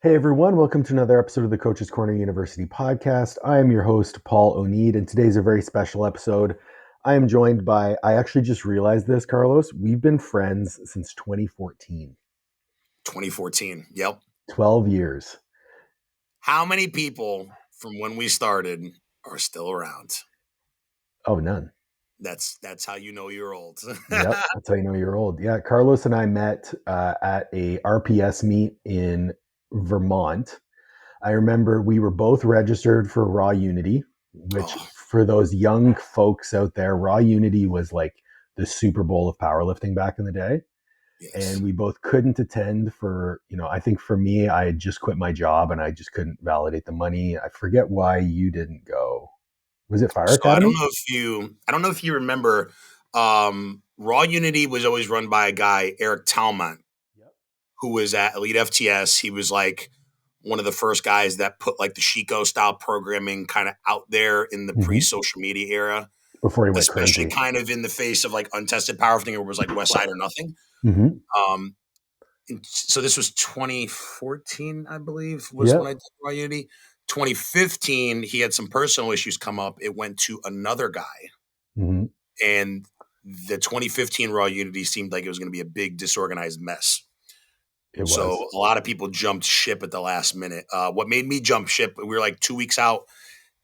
Hey everyone, welcome to another episode of the Coach's Corner University podcast. I am your host, Paul O'Neid, and today's a very special episode. I am joined by, I actually just realized this, Carlos, we've been friends since 2014. 2014, yep. 12 years. How many people from when we started are still around? Oh, none. That's how you know you're old. Yep, that's how you know you're old. Yeah, Carlos and I met at a RPS meet in Vermont. I remember we were both registered for Raw Unity, which for those young folks out there, Raw Unity was like the Super Bowl of powerlifting back in the day. Yes. And we both couldn't attend for, I think for me, I had just quit my job and I just couldn't validate the money. I forget why you didn't go. Was it Fire Academy? I don't know if you remember, Raw Unity was always run by a guy, Eric Talmont, who was at Elite FTS. He was like one of the first guys that put like the Chico style programming kind of out there in the pre-social media era. Before he went especially crazy. kind of in the face of like untested powerlifting, it was like West Side or nothing. So this was 2014, I believe, was when I did Raw Unity. 2015, he had some personal issues come up. It went to another guy. And the 2015 Raw Unity seemed like it was going to be a big disorganized mess. So a lot of people jumped ship at the last minute. What made me jump ship, we were like 2 weeks out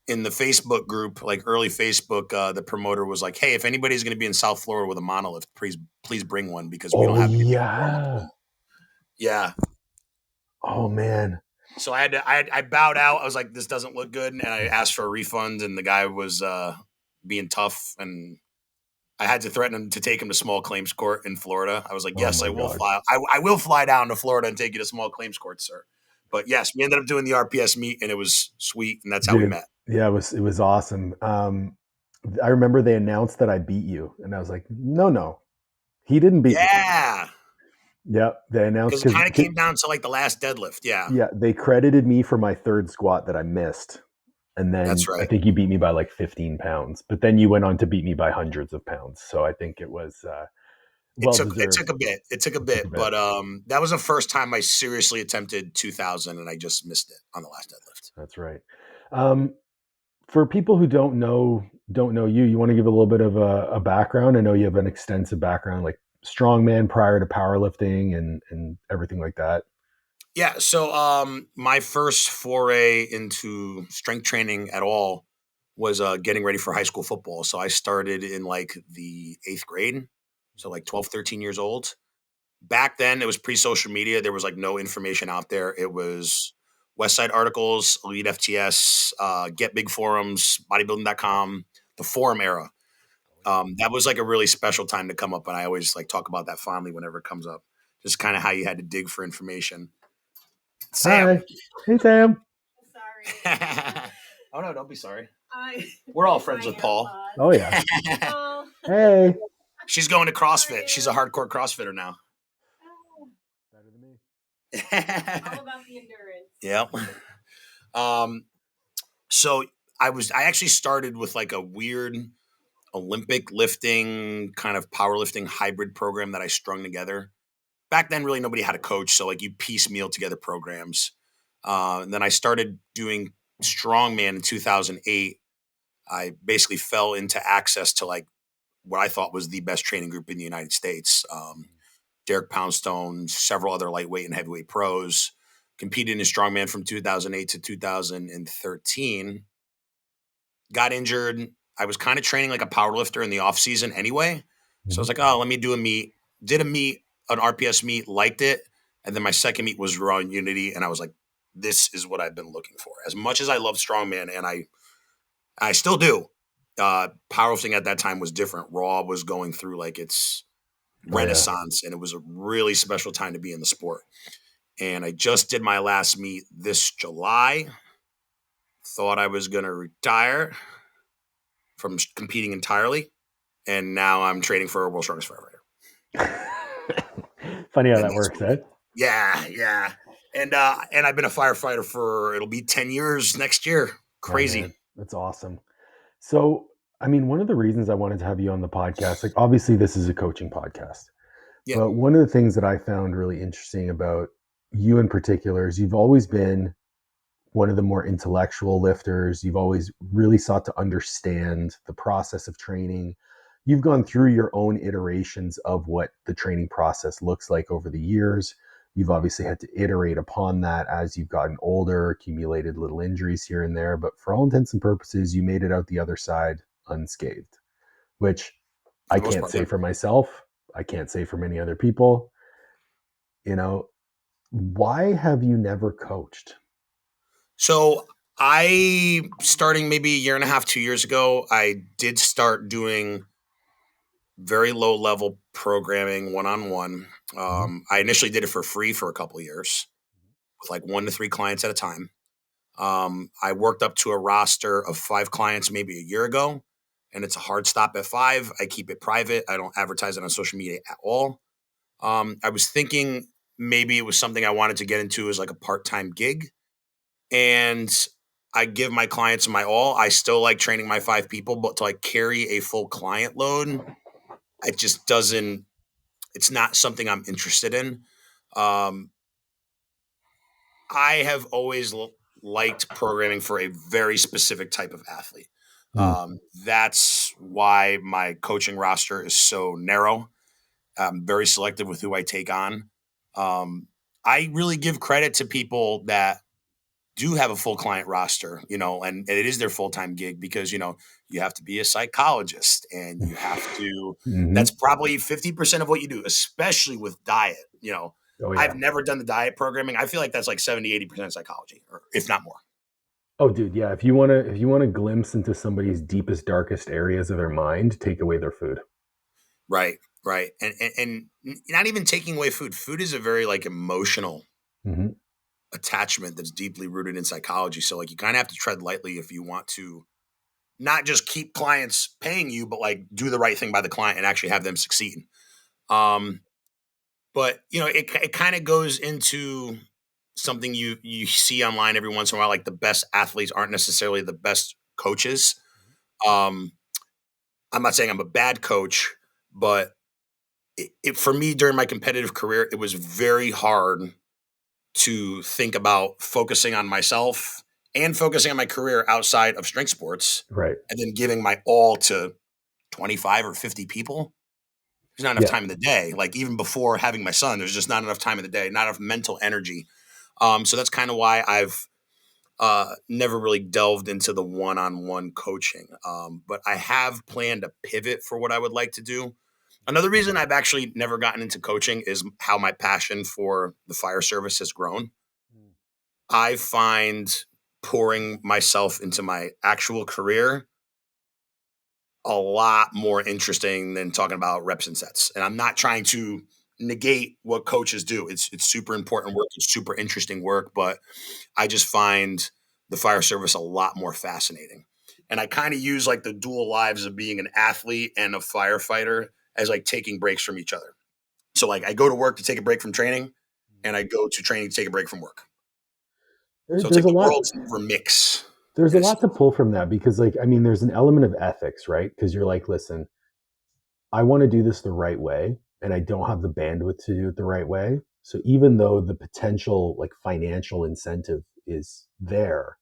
in the Facebook group, like early Facebook, the promoter was like, hey, if anybody's going to be in South Florida with a monolith, please bring one because we don't have any. Yeah. Oh man. So I bowed out. I was like, this doesn't look good. And I asked for a refund and the guy was being tough and I had to threaten him to take him to small claims court in Florida. I was like, yes, I will fly. I will fly down to Florida and take you to small claims court, sir. But yes, we ended up doing the RPS meet and it was sweet. And that's how we met. Yeah, it was awesome. I remember they announced that I beat you and I was like, no, he didn't beat me. Yeah. Yep, they announced because it kind of came down to like the last deadlift. Yeah, they credited me for my third squat that I missed, and then that's right. I think you beat me by like 15 pounds. But then you went on to beat me by hundreds of pounds. So I think it was it took a bit, but that was the first time I seriously attempted 2000, and I just missed it on the last deadlift. That's right. For people who don't know you want to give a little bit of a background. I know you have an extensive background, like strongman prior to powerlifting and everything like that. Yeah. So my first foray into strength training at all was getting ready for high school football. So I started in like the 8th grade. So like 12, 13 years old. Back then it was pre-social media. There was like no information out there. It was West Side articles, Elite FTS, Get Big forums, bodybuilding.com, the forum era. That was like a really special time to come up. And I always like talk about that fondly whenever it comes up. Just kind of how you had to dig for information. Sam. Hi. Hey, Sam. Sorry. Oh, no, don't be sorry. We're all friends with Paul. Oh, yeah. Hey. She's going to CrossFit. She's a hardcore CrossFitter now. Better than me. All about the endurance. Yep. So I actually started with like a weird Olympic lifting kind of powerlifting hybrid program that I strung together. Back then, really nobody had a coach. So like you piecemeal together programs. And then I started doing strongman in 2008. I basically fell into access to like what I thought was the best training group in the United States. Derek Poundstone, several other lightweight and heavyweight pros, competed in strongman from 2008 to 2013. Got injured. I was kind of training like a powerlifter in the off season anyway. So I was like, oh, let me do a meet. Did a meet, an RPS meet, liked it. And then my second meet was Raw Unity. And I was like, this is what I've been looking for. As much as I love strongman, and I still do, powerlifting at that time was different. Raw was going through like its renaissance, and it was a really special time to be in the sport. And I just did my last meet this July. Thought I was going to retire from competing entirely. And now I'm training for a World's Strongest Firefighter. Funny how that works, eh? Yeah. And I've been a firefighter for, it'll be 10 years next year. Crazy. Oh, that's awesome. So, I mean, one of the reasons I wanted to have you on the podcast, like obviously this is a coaching podcast, but one of the things that I found really interesting about you in particular is you've always been one of the more intellectual lifters. You've always really sought to understand the process of training. You've gone through your own iterations of what the training process looks like over the years. You've obviously had to iterate upon that as you've gotten older, accumulated little injuries here and there. But for all intents and purposes, you made it out the other side unscathed, which For I the most can't part, say yep. for myself. I can't say for many other people. You know, why have you never coached? So starting maybe a year and a half, 2 years ago, I did start doing very low level programming one-on-one. Mm-hmm. I initially did it for free for a couple of years with like 1 to 3 clients at a time. I worked up to a roster of 5 clients maybe a year ago, and it's a hard stop at 5. I keep it private. I don't advertise it on social media at all. I was thinking maybe it was something I wanted to get into as like a part-time gig. And I give my clients my all. I still like training my 5 people, but to like carry a full client load, it just doesn't, it's not something I'm interested in. Um, I have always liked programming for a very specific type of athlete. Mm. That's why my coaching roster is so narrow. I'm very selective with who I take on. Um, I really give credit to people that do have a full client roster, and it is their full-time gig because, you have to be a psychologist and you have to, Mm-hmm. that's probably 50% of what you do, especially with diet. Oh I've yeah. never done the diet programming. I feel like that's like 70, 80% psychology, or if not more. Oh, dude, yeah. If you want to glimpse into somebody's deepest, darkest areas of their mind, take away their food. Right. Right. And not even taking away food. Food is a very like emotional Mm-hmm. attachment that's deeply rooted in psychology. So like you kind of have to tread lightly if you want to not just keep clients paying you, but like do the right thing by the client and actually have them succeed. Um, but it kind of goes into something you see online every once in a while. Like the best athletes aren't necessarily the best coaches. Um, I'm not saying I'm a bad coach, but for me during my competitive career, it was very hard to think about focusing on myself and focusing on my career outside of strength sports, Right. and then giving my all to 25 or 50 people. There's not enough Yeah. time in the day. Like even before having my son, there's just not enough time in the day, not enough mental energy. So that's kind of why I've never really delved into the one-on-one coaching. But I have planned a pivot for what I would like to do. Another reason I've actually never gotten into coaching is how my passion for the fire service has grown. I find pouring myself into my actual career a lot more interesting than talking about reps and sets. And I'm not trying to negate what coaches do. It's super important work. It's super interesting work, but I just find the fire service a lot more fascinating. And I kind of use like the dual lives of being an athlete and a firefighter as like taking breaks from each other. So like I go to work to take a break from training, and I go to training to take a break from work. So it's There's like a the lot. worlds never mix There's in a a lot to sense. pull from that because, like, I mean, there's an element of ethics, right? Because you're like, listen, I want to do this the right way, and I don't have the bandwidth to do it the right way. So even though the potential, like, financial incentive is there,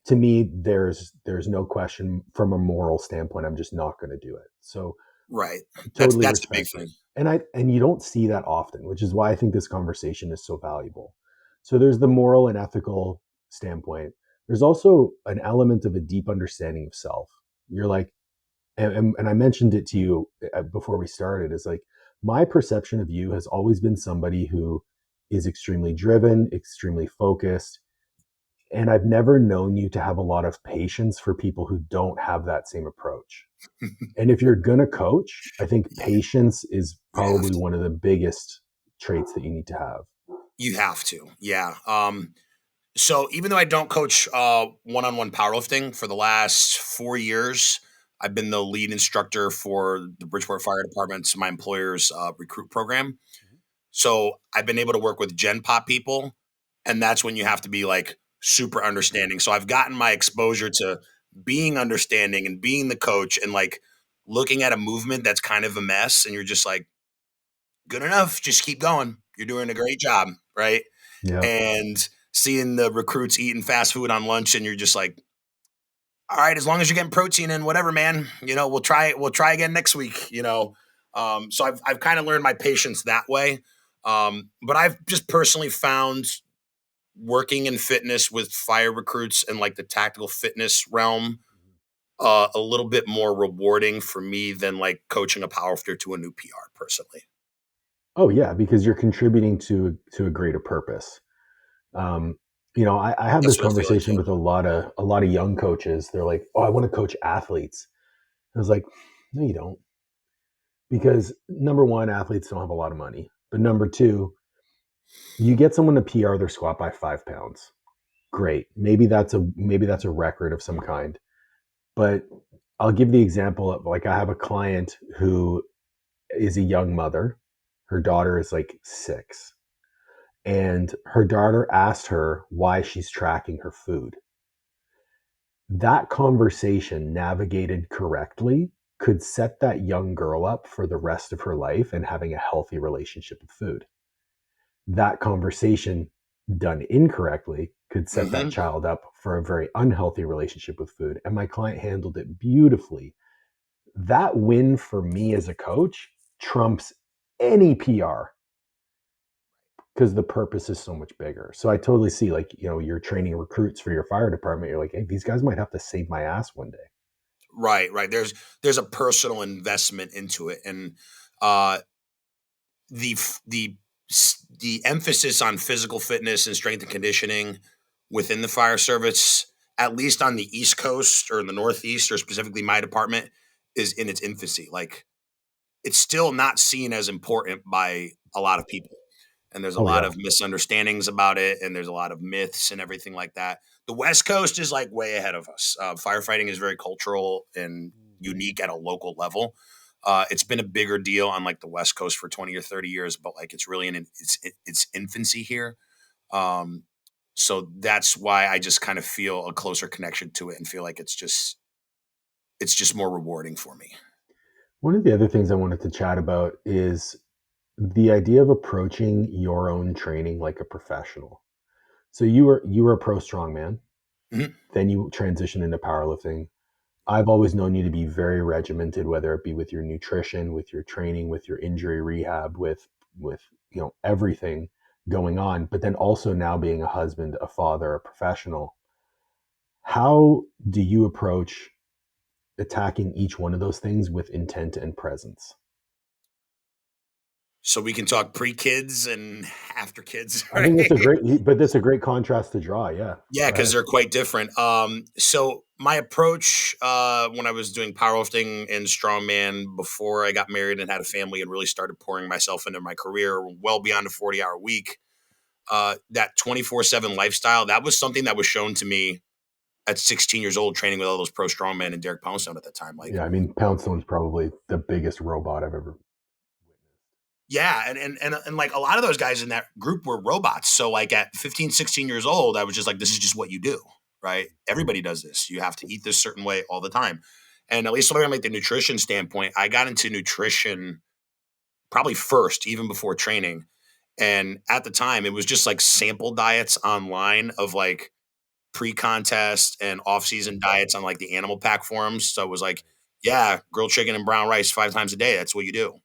to me, there's no question from a moral standpoint. I'm just not going to do it. So Right. totally That's the big respect thing. it. And you don't see that often, which is why I think this conversation is so valuable. So there's the moral and ethical standpoint. There's also an element of a deep understanding of self. You're like, and I mentioned it to you before we started, is like my perception of you has always been somebody who is extremely driven, extremely focused, and I've never known you to have a lot of patience for people who don't have that same approach. And if you're going to coach, I think Yeah, patience is you have probably to. one of the biggest traits that you need to have. You have to. Yeah. So even though I don't coach one-on-one powerlifting for the last 4 years, I've been the lead instructor for the Bridgeport Fire Department, my employer's recruit program. So I've been able to work with Gen Pop people, and that's when you have to be like super understanding. So I've gotten my exposure to being understanding and being the coach and like looking at a movement that's kind of a mess, and you're just like, good enough, just keep going. You're doing a great job, right? Yeah. and seeing the recruits eating fast food on lunch, and you're just like, all right, as long as you're getting protein in, whatever, man, we'll try again next week, so I've kind of learned my patience that way. But I've just personally found working in fitness with fire recruits and like the tactical fitness realm a little bit more rewarding for me than like coaching a powerlifter to a new PR personally. Oh yeah, because you're contributing to a greater purpose. Um, I have this That's what I feel like conversation too. with a lot of young coaches. They're like, "Oh, I want to coach athletes." I was like, "No, you don't," because number one, athletes don't have a lot of money, but number two, you get someone to PR their squat by 5 pounds. Great, maybe that's a record of some kind. But I'll give the example of, like, I have a client who is a young mother. Her daughter is like 6, and her daughter asked her why she's tracking her food. That conversation, navigated correctly, could set that young girl up for the rest of her life and having a healthy relationship with food. That conversation, done incorrectly, could set that Hmm. child up for a very unhealthy relationship with food. And my client handled it beautifully. That win for me as a coach trumps any PR because the purpose is so much bigger. So I totally see, like, you're training recruits for your fire department. You're like, hey, these guys might have to save my ass one day. Right. There's a personal investment into it, and uh, the f- the emphasis on physical fitness and strength and conditioning within the fire service, at least on the East Coast or in the Northeast, or specifically my department, is in its infancy. Like, it's still not seen as important by a lot of people. And there's a Oh lot yeah. of misunderstandings about it, and there's a lot of myths and everything like that. The West Coast is like way ahead of us. Firefighting is very cultural and unique at a local level. It's been a bigger deal on like the West Coast for 20 or 30 years, but like it's really in its infancy here. Um, so that's why I just kind of feel a closer connection to it and feel like it's just more rewarding for me. One of the other things I wanted to chat about is the idea of approaching your own training like a professional. So you were a pro strongman, Mhm. then you transitioned into powerlifting. I've always known you to be very regimented, whether it be with your nutrition, with your training, with your injury rehab, with everything going on. But then also now being a husband, a father, a professional, how do you approach attacking each one of those things with intent and presence? So we can talk pre-kids and after kids, I think right? that's a great contrast to draw. Yeah, Yeah, go because ahead. they're quite different. So my approach when I was doing powerlifting and strongman before I got married and had a family and really started pouring myself into my career well beyond a 40-hour week, that 24/7 lifestyle, that was something that was shown to me at 16 years old, training with all those pro strongmen and Derek Poundstone at that time. Like, Yeah, I mean, Poundstone's probably the biggest robot I've ever. yeah, and like a lot of those guys in that group were robots. So like at 15, 16 years old, I was just like, this is just what you do, right? Everybody does this. You have to eat this certain way all the time. And at least from like the nutrition standpoint, I got into nutrition probably first, even before training. And at the time, it was just like sample diets online of like pre-contest and off-season diets on like the animal pack forums. So it was like, yeah, grilled chicken and brown rice 5 times a day. That's what you do.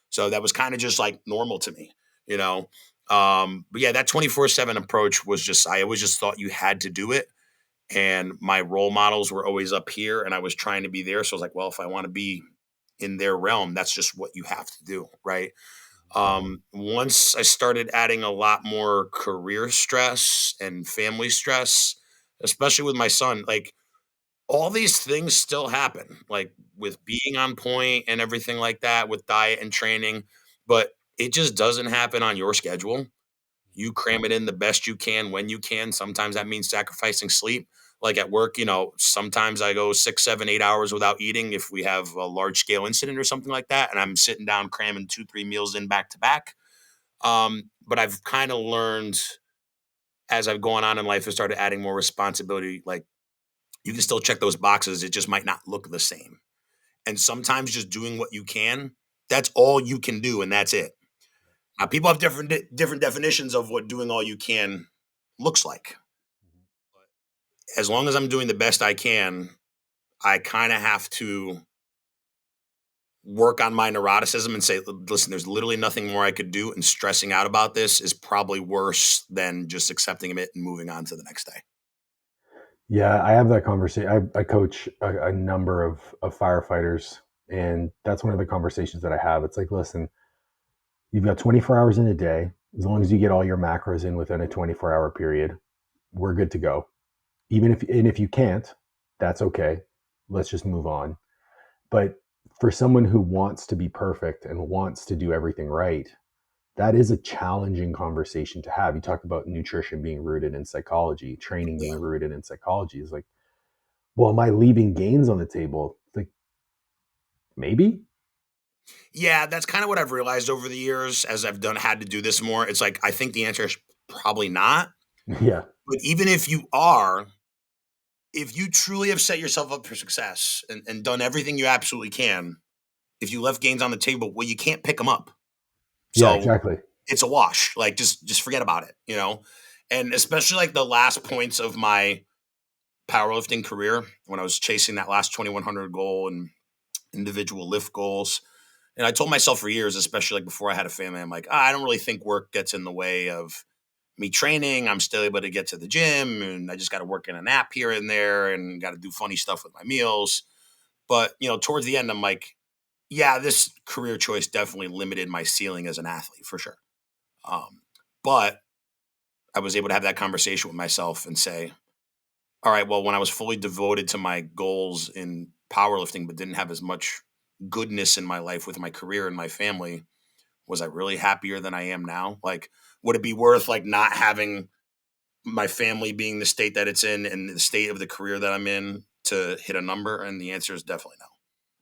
So that was kind of just like normal to me, you know. But yeah, that 24/7 approach was just, I always just thought you had to do it. And my role models were always up here and I was trying to be there. So I was like, well, if I want to be in their realm, that's just what you have to do. Right. Once I started adding a lot more career stress and family stress, especially with my son, like all these things still happen, like with being on point and everything like that, with diet and training, but it just doesn't happen on your schedule. You cram it in the best you can when you can. Sometimes that means sacrificing sleep. Like at work, sometimes I go 6, 7, 8 hours without eating if we have a large scale incident or something like that. And I'm sitting down cramming 2, 3 meals in back to back. But I've kind of learned as I've gone on in life and started adding more responsibility, like you can still check those boxes. It just might not look the same. And sometimes just doing what you can, that's all you can do. And that's it. Now, people have different definitions of what doing all you can looks like. As long as I'm doing the best I can, I kind of have to work on my neuroticism and say, listen, there's literally nothing more I could do. And stressing out about this is probably worse than just accepting it and moving on to the next day. Yeah, I have that conversation. I coach a number of firefighters, and that's one of the conversations that I have. It's like, listen, you've got 24 hours in a day. As long as you get all your macros in within a 24-hour period, we're good to go. If you can't, that's okay. Let's just move on. But for someone who wants to be perfect and wants to do everything right, that is a challenging conversation to have. You talked about nutrition being rooted in psychology, training being rooted in psychology. It's like, well, am I leaving gains on the table? Like, maybe. Yeah, that's kind of what I've realized over the years as I've had to do this more. It's like, I think the answer is probably not. Yeah. But even if you are, if you truly have set yourself up for success and done everything you absolutely can, if you left gains on the table, well, you can't pick them up. So yeah, exactly. It's a wash. Like, just forget about it, you know? And especially like the last points of my powerlifting career, when I was chasing that last 2100 goal and individual lift goals. And I told myself for years, especially like before I had a family, I'm like, I don't really think work gets in the way of me training. I'm still able to get to the gym, and I just got to work in a nap here and there and got to do funny stuff with my meals. But, you know, towards the end, I'm like, yeah, this career choice definitely limited my ceiling as an athlete for sure. But I was able to have that conversation with myself and say, all right, well, when I was fully devoted to my goals in powerlifting, but didn't have as much goodness in my life with my career and my family, was I really happier than I am now? Like, would it be worth like not having my family being the state that it's in and the state of the career that I'm in to hit a number? And the answer is definitely no.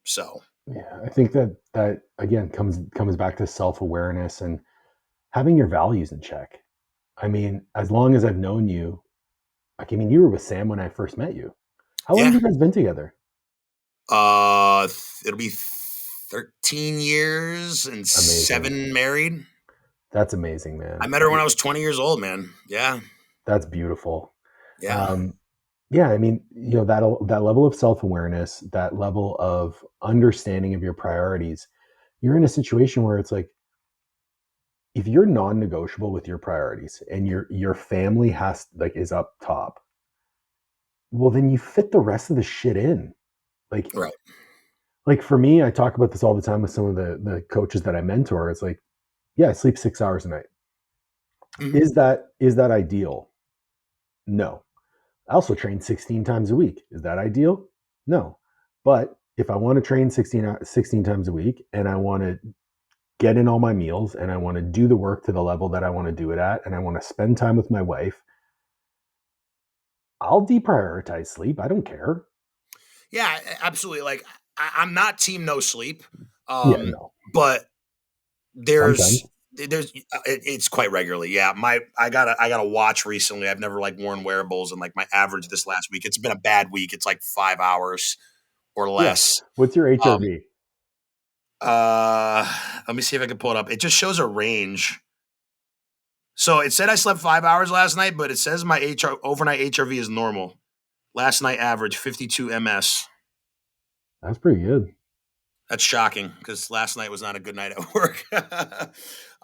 So yeah, I think that again comes back to self-awareness and having your values in check. I mean, as long as I've known you, like, I mean, you were with Sam when I first met you. How long yeah, have you guys been together? it'll be 13 years and Amazing. 7 married. That's amazing, man. I met her when I was 20 years old, man. Yeah. That's beautiful. Yeah. Yeah, I mean, you know, that level of self-awareness, that level of understanding of your priorities, you're in a situation where it's like, if you're non-negotiable with your priorities and your family is up top, well, then you fit the rest of the shit in. Like, Right. like for me, I talk about this all the time with some of the coaches that I mentor. It's like, yeah, I sleep 6 hours a night. Mhm. Is that ideal? No. I also train 16 times a week. Is that ideal? No. But if I want to train 16 times a week and I want to get in all my meals and I want to do the work to the level that I want to do it at and I want to spend time with my wife, I'll deprioritize sleep. I don't care. Yeah, absolutely. Like, I'm not team no sleep. Yeah, no. But Sometimes. it's quite regularly. Yeah. I got a watch recently. I've never like worn wearables, and like my average this last week, it's been a bad week. It's like 5 hours or Yeah. less. What's your Um, HRV? let me see if I can pull it up. It just shows a range. So it said I slept 5 hours last night, but it says my overnight HRV is normal. Last night average 52 ms. That's pretty good. That's shocking because last night was not a good night at work.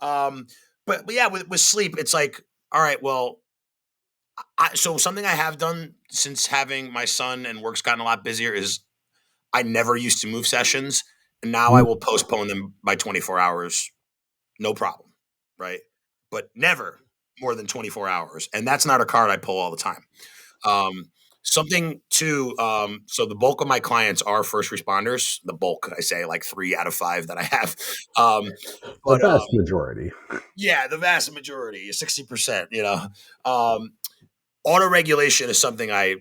But yeah, with sleep, it's like, all right, well, so something I have done since having my son and work's gotten a lot busier is I never used to move sessions, and now I will postpone them by 24 hours, no problem, right? But never more than 24 hours, and that's not a card I pull all the time. Um, Something to so the bulk of my clients are first responders. The bulk, I say, like 3 out of 5 that I have. Um, The but vast majority. yeah, the vast majority, 60%. You know, auto regulation is something I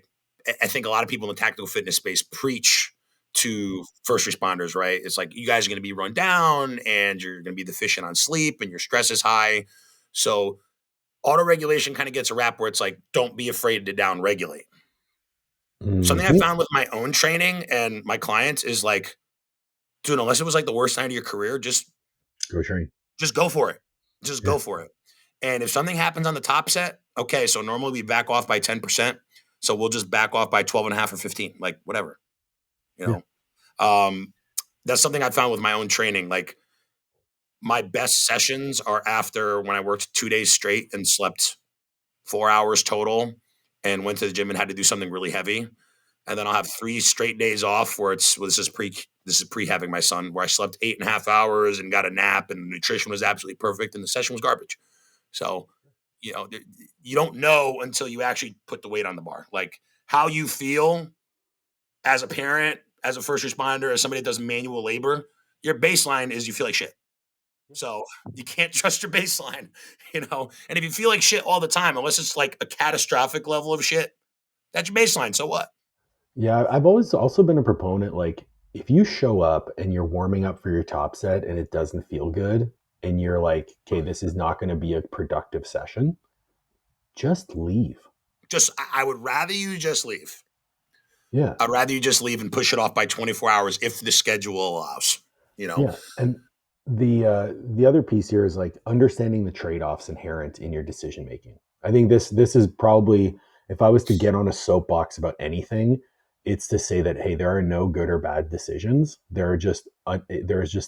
think a lot of people in the tactical fitness space preach to first responders. Right? It's like, you guys are going to be run down, and you're going to be deficient on sleep, and your stress is high. So auto regulation kind of gets a rap where it's like, don't be afraid to down regulate. Something I Mm-hmm. found with my own training and my clients is like, dude, unless it was like the worst night of your career, Go train. just go for it. Just go for it. And if something happens on the top set, okay, so normally we back off by 10%. So we'll just back off by 12 and a half or 15, like whatever, you Yeah. know? That's something I found with my own training. Like my best sessions are after when I worked 2 days straight and slept 4 hours total and went to the gym and had to do something really heavy. And then I'll have 3 straight days off where this is pre having my son, where I slept 8.5 hours and got a nap and the nutrition was absolutely perfect and the session was garbage. So, you don't know until you actually put the weight on the bar. Like how you feel as a parent, as a first responder, as somebody that does manual labor, your baseline is you feel like shit. So you can't trust your baseline, And if you feel like shit all the time, unless it's like a catastrophic level of shit, that's your baseline. So what? Yeah, I've always also been a proponent, like, if you show up and you're warming up for your top set and it doesn't feel good, and you're like, okay, this is not going to be a productive session, just leave. I would rather you just leave. Yeah. I'd rather you just leave and push it off by 24 hours if the schedule allows, Yeah. And the other piece here is like understanding the trade-offs inherent in your decision making. I think this is probably, if I was to get on a soapbox about anything, it's to say that, hey, there are no good or bad decisions. There is just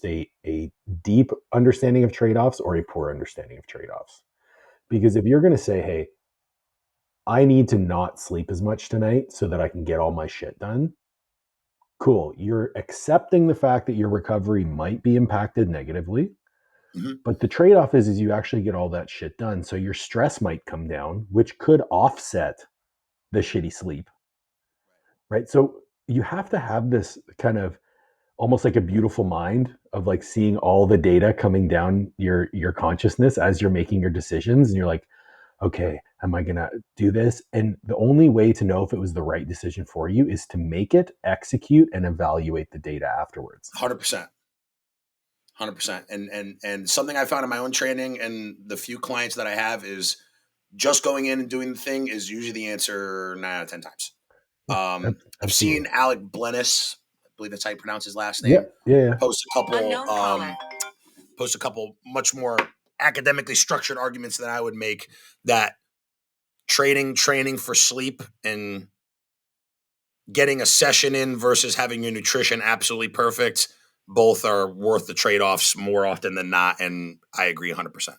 a deep understanding of trade-offs or a poor understanding of trade-offs. Because if you're going to say, hey, I need to not sleep as much tonight so that I can get all my shit done, cool. You're accepting the fact that your recovery might be impacted negatively. Mm-hmm. But the trade-off is you actually get all that shit done. So your stress might come down, which could offset the shitty sleep. Right. So you have to have this kind of almost like a beautiful mind of like seeing all the data coming down your consciousness as you're making your decisions. And you're like, okay, am I going to do this? And the only way to know if it was the right decision for you is to make it, execute, and evaluate the data afterwards. 100%. 100%. And something I found in my own training and the few clients that I have is just going in and doing the thing is usually the answer 9 out of 10 times. I've seen Alec Blennis, I believe that's how you pronounce his last name. Yeah. Post a couple much more academically structured arguments that I would make that training for sleep and getting a session in versus having your nutrition absolutely perfect, both are worth the trade-offs more often than not. And I agree 100%.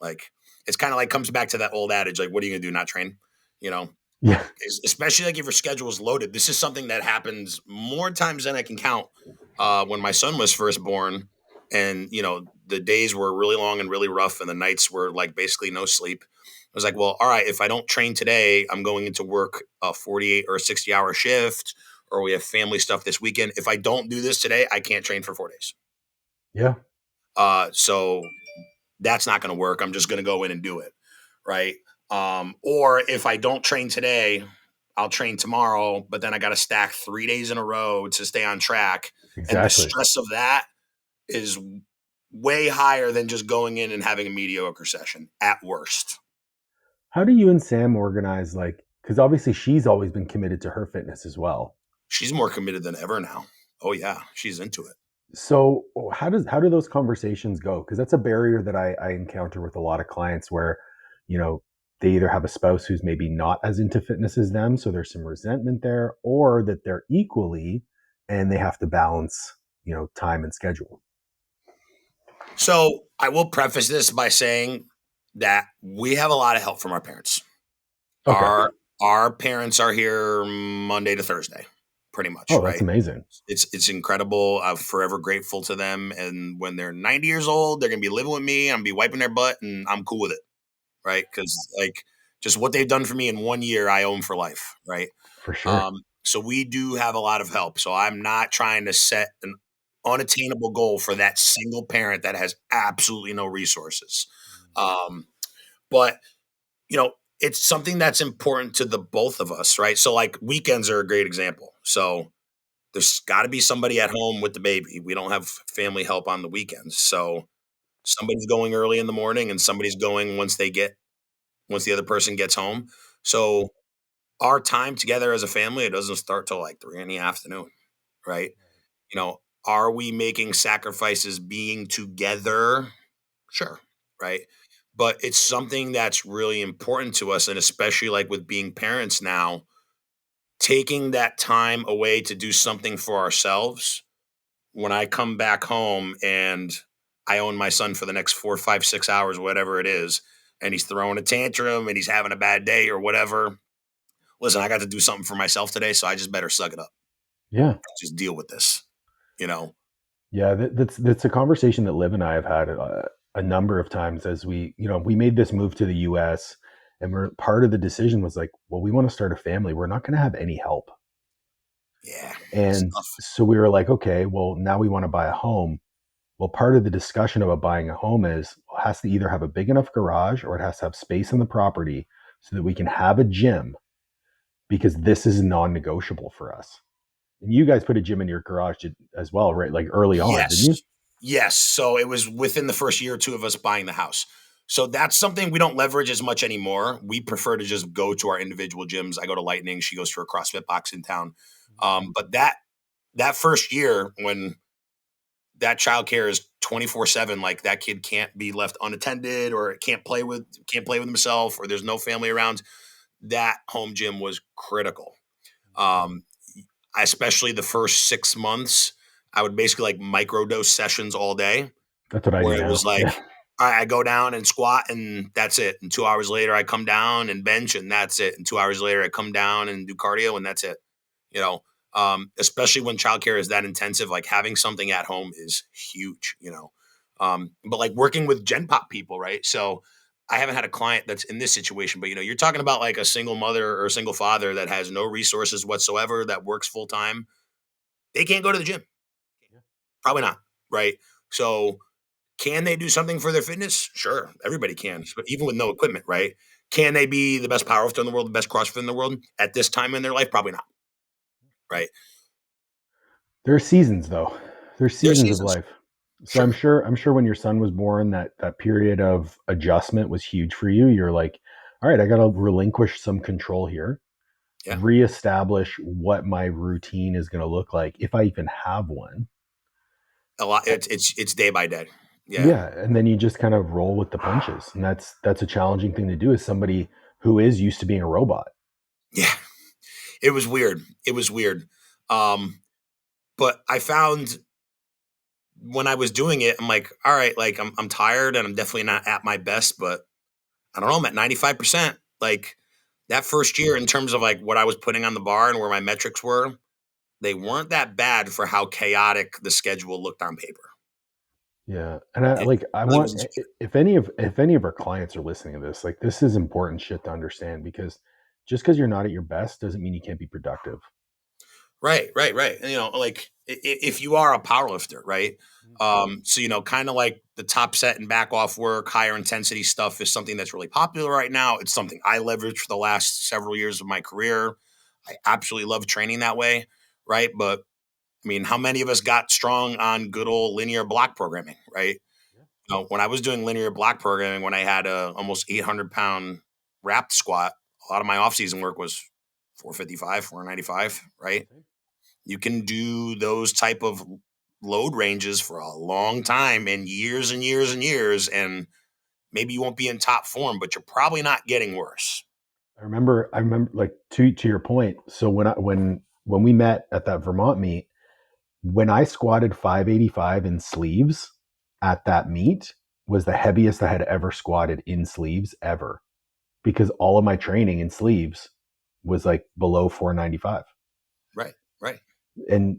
Like, it's kind of like comes back to that old adage, like, what are you going to do? Not train, Yeah. Especially like if your schedule is loaded. This is something that happens more times than I can count. When my son was first born and, the days were really long and really rough and the nights were like basically no sleep. I was like, well, all right, if I don't train today, I'm going into work a 48 or a 60-hour shift, or we have family stuff this weekend. If I don't do this today, I can't train for 4 days. Yeah. So that's not going to work. I'm just going to go in and do it. Right. Or if I don't train today, I'll train tomorrow, but then I got to stack 3 days in a row to stay on track. Exactly. And the stress of that is way higher than just going in and having a mediocre session at worst. How do you and Sam organize, like, because obviously she's always been committed to her fitness as well. She's more committed than ever now. Oh yeah, she's into it. So how do those conversations go? Because that's a barrier that I encounter with a lot of clients where, they either have a spouse who's maybe not as into fitness as them, so there's some resentment there, or that they're equally and they have to balance, time and schedule. So I will preface this by saying that we have a lot of help from our parents. Okay. Our parents are here Monday to Thursday, pretty much. Oh, that's amazing. It's incredible. I'm forever grateful to them. And when they're 90 years old, they're going to be living with me. I'm going to be wiping their butt and I'm cool with it. Right. Because like just what they've done for me in 1 year, I owe them for life. Right. For sure. So we do have a lot of help. So I'm not trying to set an unattainable goal for that single parent that has absolutely no resources. But, it's something that's important to the both of us, right? So like weekends are a great example. So there's got to be somebody at home with the baby. We don't have family help on the weekends. So somebody's going early in the morning and somebody's going once the other person gets home. So our time together as a family, it doesn't start till like 3 in the afternoon, right? Are we making sacrifices being together? Sure. right? But it's something that's really important to us. And especially like with being parents now, taking that time away to do something for ourselves. When I come back home and I own my son for the next 4, 5, 6 hours, whatever it is, and he's throwing a tantrum and he's having a bad day or whatever. Listen, I got to do something for myself today, so I just better suck it up. Yeah. Just deal with this, you know? Yeah. That's a conversation that Liv and I have had a number of times as we made this move to the US, and part of the decision was like, well, we want to start a family. We're not going to have any help. Yeah. And Stuff. so we were like, okay, well, now we want to buy a home. Well, part of the discussion about buying a home is it has to either have a big enough garage or it has to have space in the property so that we can have a gym, because this is non-negotiable for us. And you guys put a gym in your garage as well, right? Like early on, didn't Yes. you? Yes. So it was within the first year or two of us buying the house. So that's something we don't leverage as much anymore. We prefer to just go to our individual gyms. I go to Lightning. She goes to a CrossFit box in town. But that first year when that childcare is 24/7, like that kid can't be left unattended or can't play with himself, or there's no family around. That home gym was critical. Um, Especially the first 6 months, I would basically like microdose sessions all day, That's what I do where it was now. Yeah. like, I go down and squat and that's it. And 2 hours later, I come down and bench and that's it. And 2 hours later, I come down and do cardio and that's it. You know, especially when childcare is that intensive, like having something at home is huge, but like working with Gen Pop people, right? So I haven't had a client that's in this situation, but you're talking about like a single mother or a single father that has no resources whatsoever, that works full time. They can't go to the gym. Probably not. Right. So can they do something for their fitness? Sure. Everybody can, but even with no equipment, right? Can they be the best powerlifter in the world, the best CrossFit in the world at this time in their life? Probably not. Right. There are seasons though. There's There's seasons of seasons. life. So I'm Sure. sure I'm sure when your son was born, that period of adjustment was huge for you. You're like, all right, I got to relinquish some control here, Yeah. reestablish what my routine is going to look like if I even have one. A lot. It's day by day. Yeah. Yeah, and then you just kind of roll with the punches, and that's a challenging thing to do as somebody who is used to being a robot. Yeah. It was weird. It was weird. Um, but I found when I was doing it, I'm like, all right, like I'm tired and I'm definitely not at my best, but I don't know, I'm at 95%. Like that first year in terms of like what I was putting on the bar and where my metrics were, they weren't that bad for how chaotic the schedule looked on paper. Yeah, and I It like I really want wasn't. if any of our clients are listening to this, like this is important shit to understand, because just because you're not at your best doesn't mean you can't be productive. Right, right, right. And, like if you are a power lifter, right? So kind of like the top set and back off work, higher intensity stuff is something that's really popular right now. It's something I leveraged for the last several years of my career. I absolutely love training that way, right? But I mean, how many of us got strong on good old linear block programming, right? When I was doing linear block programming, when I had a almost 800-pound wrapped squat, a lot of my off-season work was 455, 495, right? You can do those type of load ranges for a long time and years and years and years, and maybe you won't be in top form, but you're probably not getting worse. I remember like to your point. So when we met at that Vermont meet, when I squatted 585 in sleeves at that meet was the heaviest I had ever squatted in sleeves ever, because all of my training in sleeves was like below 495. Right, right. And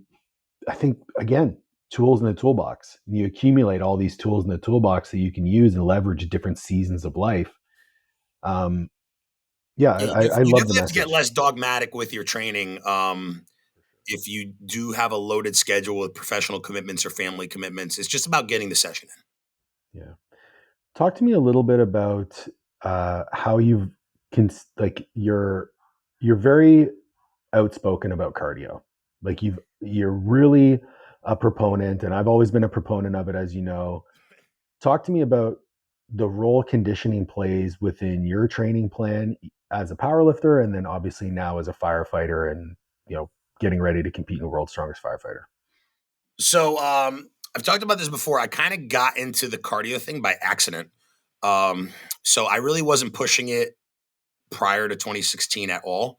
I think again, tools in the toolbox. You accumulate all these tools in the toolbox that you can use and leverage different seasons of life. Um, yeah, Yeah, I you love the definitely have to get message. less dogmatic with your training. If you do have a loaded schedule with professional commitments or family commitments, it's just about getting the session in. Yeah. Talk to me a little bit about how you can like you're very outspoken about cardio. Like you're really a proponent, and I've always been a proponent of it, as you know. Talk to me about the role conditioning plays within your training plan as a powerlifter, and then obviously now as a firefighter, and getting ready to compete in World's Strongest Firefighter. So I've talked about this before. I kind of got into the cardio thing by accident. So I really wasn't pushing it prior to 2016 at all,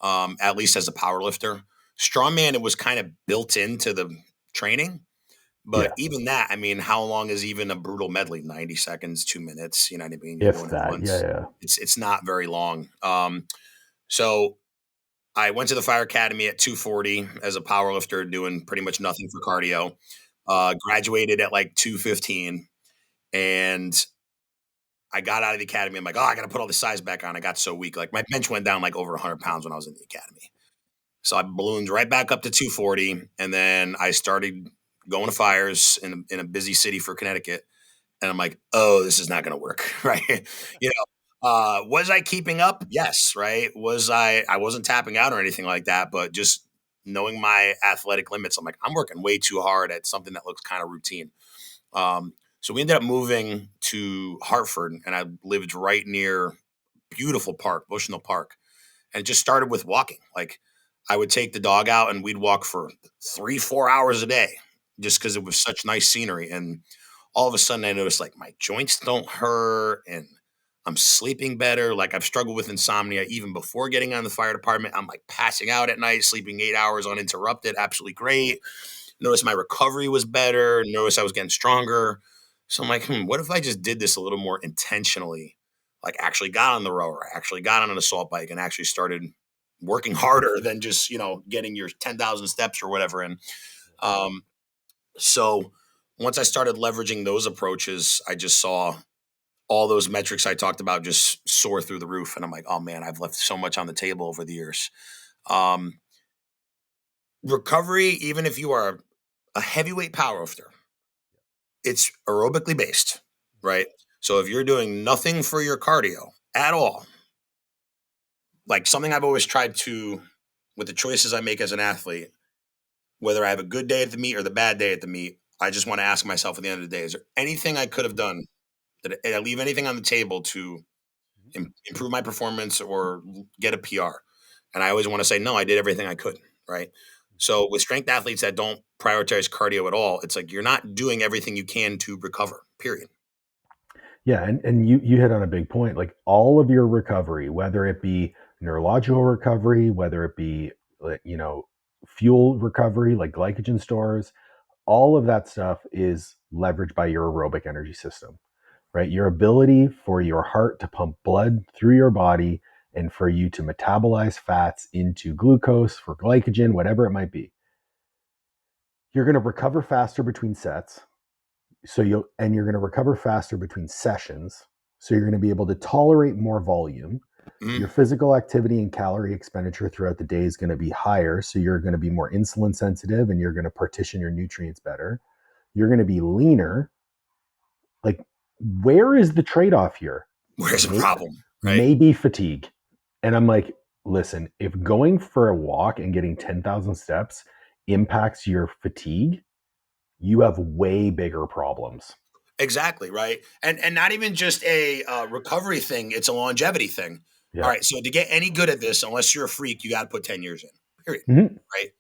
at least as a power lifter. Strongman, it was kind of built into the training. But even that, I mean, how long is even a brutal medley? 90 seconds, 2 minutes. You know what I mean? You're If doing it that, once. yeah. It's not very long. So I went to the fire academy at 240 as a power lifter, doing pretty much nothing for cardio. Graduated at like 215, and I got out of the academy. I'm like, oh, I got to put all the size back on. I got so weak. Like my bench went down like over 100 pounds when I was in the academy. So I ballooned right back up to 240, and then I started going to fires in a busy city for Connecticut. And I'm like, oh, this is not going to work, right? Was I keeping up? Yes, right. I wasn't tapping out or anything like that, but just knowing my athletic limits, I'm like, I'm working way too hard at something that looks kind of routine. So we ended up moving to Hartford, and I lived right near beautiful park, Bushnell Park. And it just started with walking. Like I would take the dog out and we'd walk for 3-4 hours a day just because it was such nice scenery. And all of a sudden I noticed like my joints don't hurt and I'm sleeping better. Like I've struggled with insomnia even before getting on the fire department. I'm like passing out at night, sleeping 8 hours uninterrupted. Absolutely great. Noticed my recovery was better. Noticed I was getting stronger. So I'm like, what if I just did this a little more intentionally? Like actually got on the rower, actually got on an assault bike and actually started working harder than just, getting your 10,000 steps or whatever. And so once I started leveraging those approaches, I just saw all those metrics I talked about just soar through the roof. And I'm like, oh man, I've left so much on the table over the years. Recovery, even if you are a heavyweight powerlifter, it's aerobically based, right? So if you're doing nothing for your cardio at all, like something I've always tried to, with the choices I make as an athlete, whether I have a good day at the meet or the bad day at the meet, I just want to ask myself at the end of the day, is there anything I could have done? Did I leave anything on the table to improve my performance or get a PR? And I always want to say, no, I did everything I could, right? So with strength athletes that don't prioritize cardio at all, it's like you're not doing everything you can to recover, period. Yeah, and you hit on a big point. Like all of your recovery, whether it be neurological recovery, whether it be fuel recovery, like glycogen stores, all of that stuff is leveraged by your aerobic energy system, right? Your ability for your heart to pump blood through your body and for you to metabolize fats into glucose, for glycogen, whatever it might be. You're going to recover faster between sets. You're going to recover faster between sessions. So you're going to be able to tolerate more volume. Mm-hmm. Your physical activity and calorie expenditure throughout the day is going to be higher. So you're going to be more insulin sensitive and you're going to partition your nutrients better. You're going to be leaner. Like, where is the trade-off here? Where's the problem? Right? Maybe fatigue. And I'm like, listen, if going for a walk and getting 10,000 steps impacts your fatigue, you have way bigger problems. Exactly, right? And not even just a recovery thing, it's a longevity thing. Yeah. All right, so to get any good at this, unless you're a freak, you got to put 10 years in, period, mm-hmm. Right?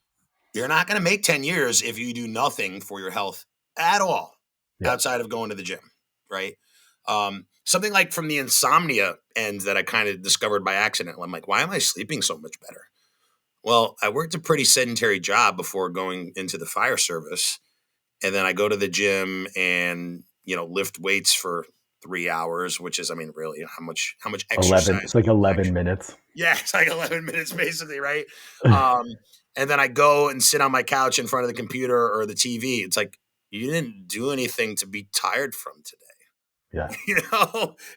You're not going to make 10 years if you do nothing for your health at all outside of going to the gym, right? Something like from the insomnia end that I kind of discovered by accident. I'm like, why am I sleeping so much better? Well, I worked a pretty sedentary job before going into the fire service. And then I go to the gym and, lift weights for 3 hours, which is, really how much exercise? 11. It's like 11 minutes. Yeah, it's like 11 minutes basically, right? And then I go and sit on my couch in front of the computer or the TV. It's like, you didn't do anything to be tired from today. Yeah.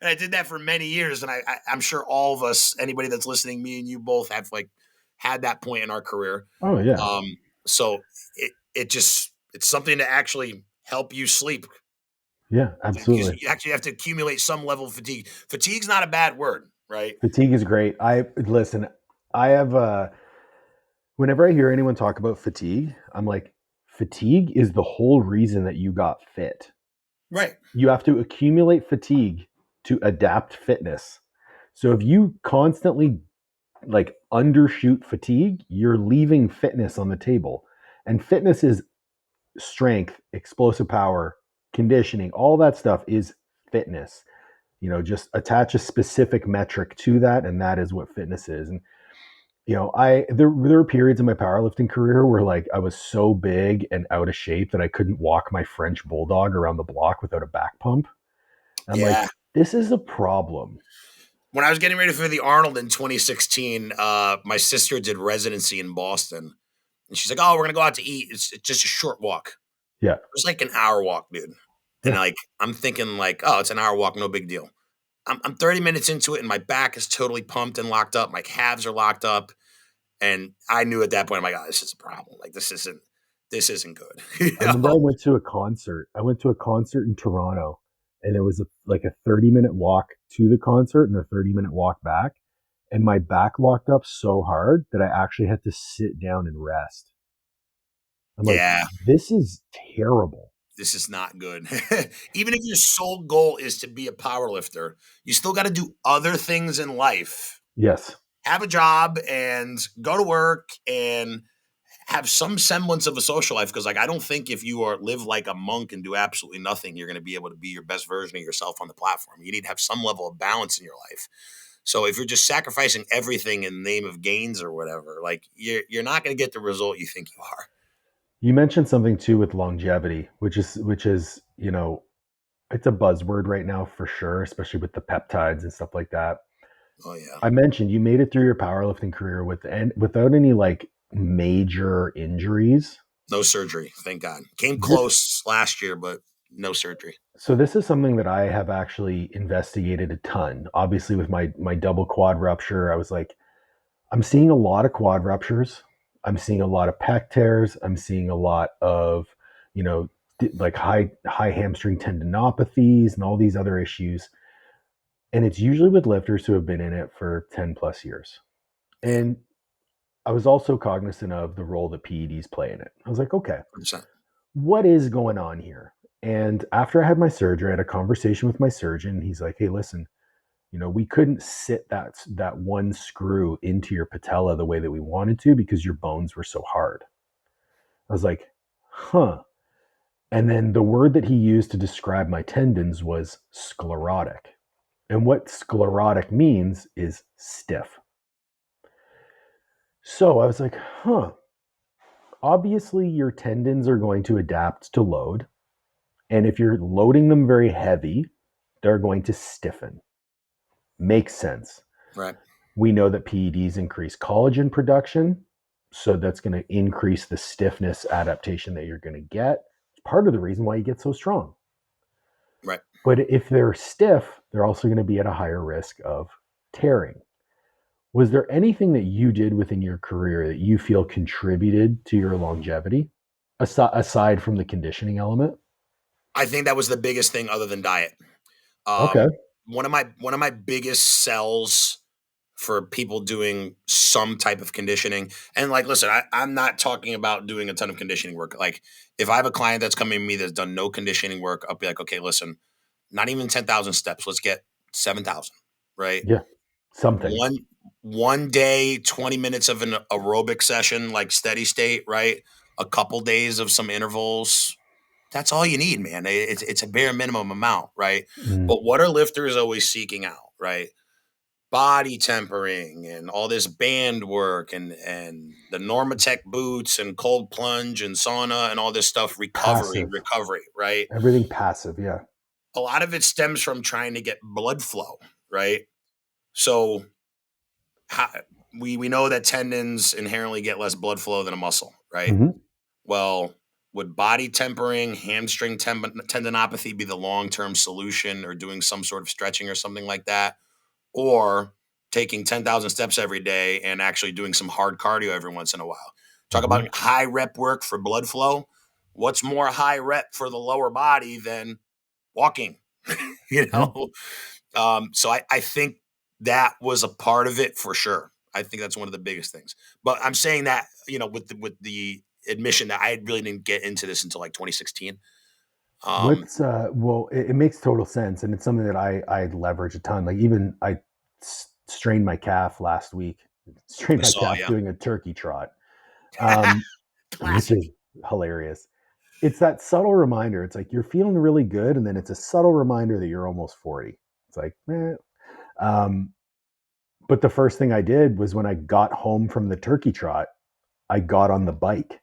And I did that for many years. And I'm sure all of us, anybody that's listening, me and you both have had that point in our career. Oh yeah. So it's something to actually help you sleep. Yeah, absolutely. You actually have to accumulate some level of fatigue. Fatigue's not a bad word, right? Fatigue is great. I have whenever I hear anyone talk about fatigue, I'm like, fatigue is the whole reason that you got fit. Right. You have to accumulate fatigue to adapt fitness. So if you constantly undershoot fatigue, you're leaving fitness on the table. And fitness is strength, explosive power, conditioning, all that stuff is fitness. just attach a specific metric to that, and that is what fitness is. And there were periods in my powerlifting career where like I was so big and out of shape that I couldn't walk my French bulldog around the block without a back pump. I'm like, Yeah. this is a problem. When I was getting ready for the Arnold in 2016, my sister did residency in Boston. And she's like, oh, we're going to go out to eat. It's just a short walk. Yeah. It was like an hour walk, dude. And Yeah. like, I'm thinking like, oh, it's an hour walk. No big deal. I'm 30 minutes into it and my back is totally pumped and locked up. My calves are locked up. And I knew at that point, I'm like, oh, this is a problem. Like, this isn't good. I remember I went to a concert. I went to a concert in Toronto, and it was like a 30-minute walk to the concert and a 30-minute walk back. And my back locked up so hard that I actually had to sit down and rest. I'm like, this is terrible. This is not good. Even if your sole goal is to be a power lifter, you still got to do other things in life. Yes. Have a job and go to work and have some semblance of a social life. Because like, I don't think if you live like a monk and do absolutely nothing, you're going to be able to be your best version of yourself on the platform. You need to have some level of balance in your life. So if you're just sacrificing everything in the name of gains or whatever, like you're not going to get the result you think you are. You mentioned something too with longevity, which is, it's a buzzword right now for sure, especially with the peptides and stuff like that. Oh yeah. I mentioned you made it through your powerlifting career without any like major injuries. No surgery, thank God. Came close last year, but no surgery. So this is something that I have actually investigated a ton. Obviously, with my double quad rupture, I was like, I'm seeing a lot of quad ruptures. I'm seeing a lot of pec tears. I'm seeing a lot of, like high hamstring tendinopathies and all these other issues. And it's usually with lifters who have been in it for 10 plus years. And I was also cognizant of the role that PEDs play in it. I was like, okay, 100%. What is going on here? And after I had my surgery, I had a conversation with my surgeon. He's like, hey, listen, we couldn't sit that one screw into your patella the way that we wanted to because your bones were so hard. I was like, huh. And then the word that he used to describe my tendons was sclerotic. And what sclerotic means is stiff. So I was like, huh. Obviously, your tendons are going to adapt to load. And if you're loading them very heavy, they're going to stiffen. Makes sense. Right. We know that PEDs increase collagen production. So that's going to increase the stiffness adaptation that you're going to get. It's part of the reason why you get so strong. Right. But if they're stiff, they're also going to be at a higher risk of tearing. Was there anything that you did within your career that you feel contributed to your longevity, aside from the conditioning element? I think that was the biggest thing other than diet. Okay. One of my biggest sells for people doing some type of conditioning. And like, listen, I'm not talking about doing a ton of conditioning work. Like if I have a client that's coming to me that's done no conditioning work, I'll be like, okay, listen, not even 10,000 steps. Let's get 7,000, right? Yeah. Something. One day, 20 minutes of an aerobic session, like steady state, right? A couple days of some intervals. That's all you need, man. It's a bare minimum amount, right? Mm. But what are lifters always seeking out, right? Body tempering and all this band work and the Normatec boots and cold plunge and sauna and all this stuff, recovery, right? Everything passive, yeah. A lot of it stems from trying to get blood flow, right? So we know that tendons inherently get less blood flow than a muscle, right? Mm-hmm. Well, would body tempering, hamstring tendinopathy be the long-term solution, or doing some sort of stretching or something like that? Or taking 10,000 steps every day and actually doing some hard cardio every once in a while? Talk about high rep work for blood flow. What's more high rep for the lower body than walking? So I think that was a part of it for sure. I think that's one of the biggest things. But I'm saying that, with the admission that I really didn't get into this until like 2016. It makes total sense, and it's something that I leverage a ton. Like even I strained my calf last week. Doing a turkey trot, which is hilarious. It's that subtle reminder. It's like you're feeling really good, and then it's a subtle reminder that you're almost 40. It's like, but the first thing I did was when I got home from the turkey trot, I got on the bike.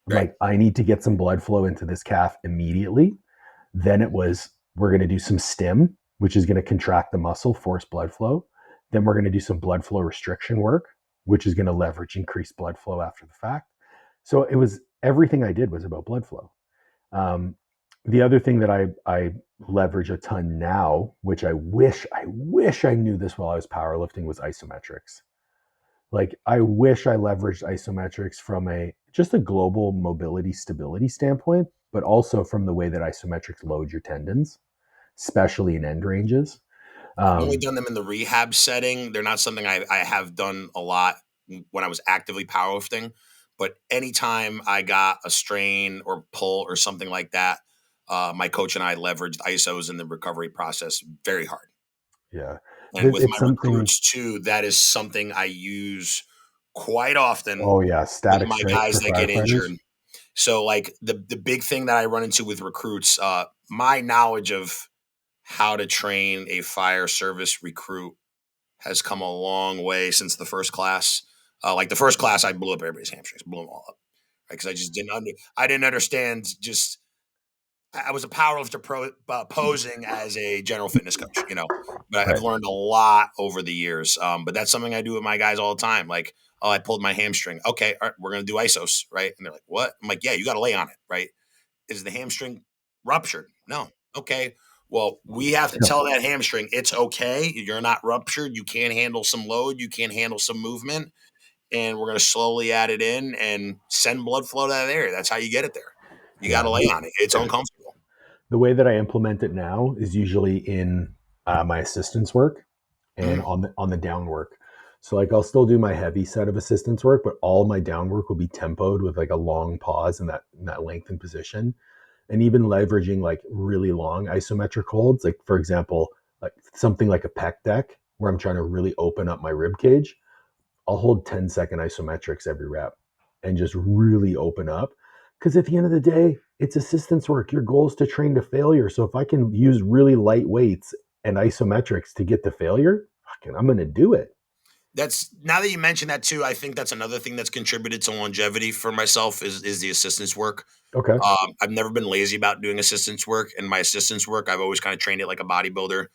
I'm Right. like, I need to get some blood flow into this calf immediately. Then it was, we're going to do some stim, which is going to contract the muscle, force blood flow. Then we're going to do some blood flow restriction work, which is going to leverage increased blood flow after the fact. So it was, everything I did was about blood flow. The other thing that I leverage a ton now, which I wish I knew this while I was powerlifting, was isometrics. Like I wish I leveraged isometrics from just a global mobility stability standpoint, but also from the way that isometrics load your tendons, especially in end ranges. I've only done them in the rehab setting. They're not something I have done a lot when I was actively powerlifting. But anytime I got a strain or pull or something like that, my coach and I leveraged ISOs in the recovery process very hard. Yeah. And with It's my something. recruits too, that is something I use quite often Oh yeah, with static my strength guys for that get firefighters. injured. So like the big thing that I run into with recruits, my knowledge of how to train a fire service recruit has come a long way since the first class. Like the first class, I blew up everybody's hamstrings, blew them all up, right? Because I just I didn't understand. Just I was a powerlifter posing as a general fitness coach, you know. But I've Right. learned a lot over the years. But that's something I do with my guys all the time. Like, oh, I pulled my hamstring. Okay, all right, we're gonna do isos, right? And they're like, what? I'm like, yeah, you got to lay on it, right? Is the hamstring ruptured? No. Okay. Well, we have to tell that hamstring it's okay. You're not ruptured. You can handle some load. You can handle some movement. And we're going to slowly add it in and send blood flow to that area. That's how you get it there. You got Yeah. to lay on it. It's uncomfortable. The way that I implement it now is usually in my assistance work and Mhm. on the down work. So like I'll still do my heavy set of assistance work, but all my down work will be tempoed with like a long pause in that lengthened position, and even leveraging like really long isometric holds. Like for example, like something like a pec deck where I'm trying to really open up my rib cage. I'll hold 10-second isometrics every rep and just really open up. Because at the end of the day, it's assistance work. Your goal is to train to failure. So if I can use really light weights and isometrics to get to failure, fucking, I'm going to do it. That's now that you mention that too. I think that's another thing that's contributed to longevity for myself is the assistance work. Okay. I've never been lazy about doing assistance work, and my assistance work, I've always kind of trained it like a bodybuilder.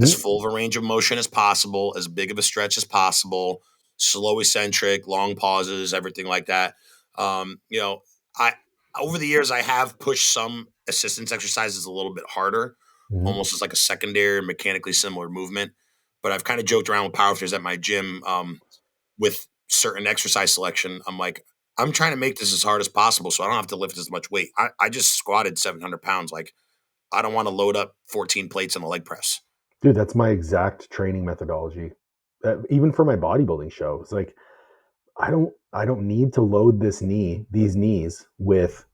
As Mm-hmm. full of a range of motion as possible, as big of a stretch as possible, slow eccentric, long pauses, everything like that. You know, I over the years I have pushed some assistance exercises a little bit harder, Mm-hmm. almost as like a secondary mechanically similar movement. But I've kind of joked around with powerlifters at my gym with certain exercise selection. I'm like, I'm trying to make this as hard as possible so I don't have to lift as much weight. I just squatted 700 pounds. Like, I don't want to load up 14 plates on the leg press. Dude, that's my exact training methodology. Even for my bodybuilding show, it's like I don't need to load these knees with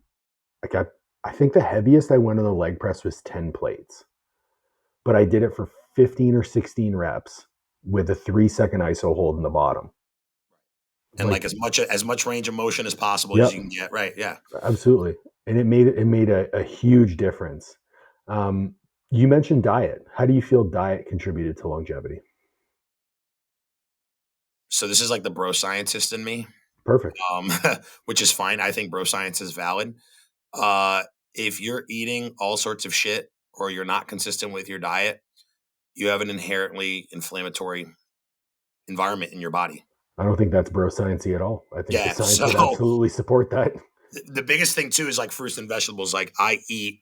like I think the heaviest I went on the leg press was 10 plates, but I did it for 15 or 16 reps with a 3-second ISO hold in the bottom. And like Like, as much range of motion as possible as yep, you can get. Right. Yeah. absolutely. And it made a huge difference. Um, you mentioned diet. How do you feel diet contributed to longevity? So this is like the bro scientist in me, Perfect. um, which is fine. I think bro science is valid. Uh, if you're eating all sorts of shit or you're not consistent with your diet, you have an inherently inflammatory environment in your body. I don't think that's bro sciencey at all. I think the Yeah. science would So absolutely support that. the biggest thing too is like fruits and vegetables. Like I eat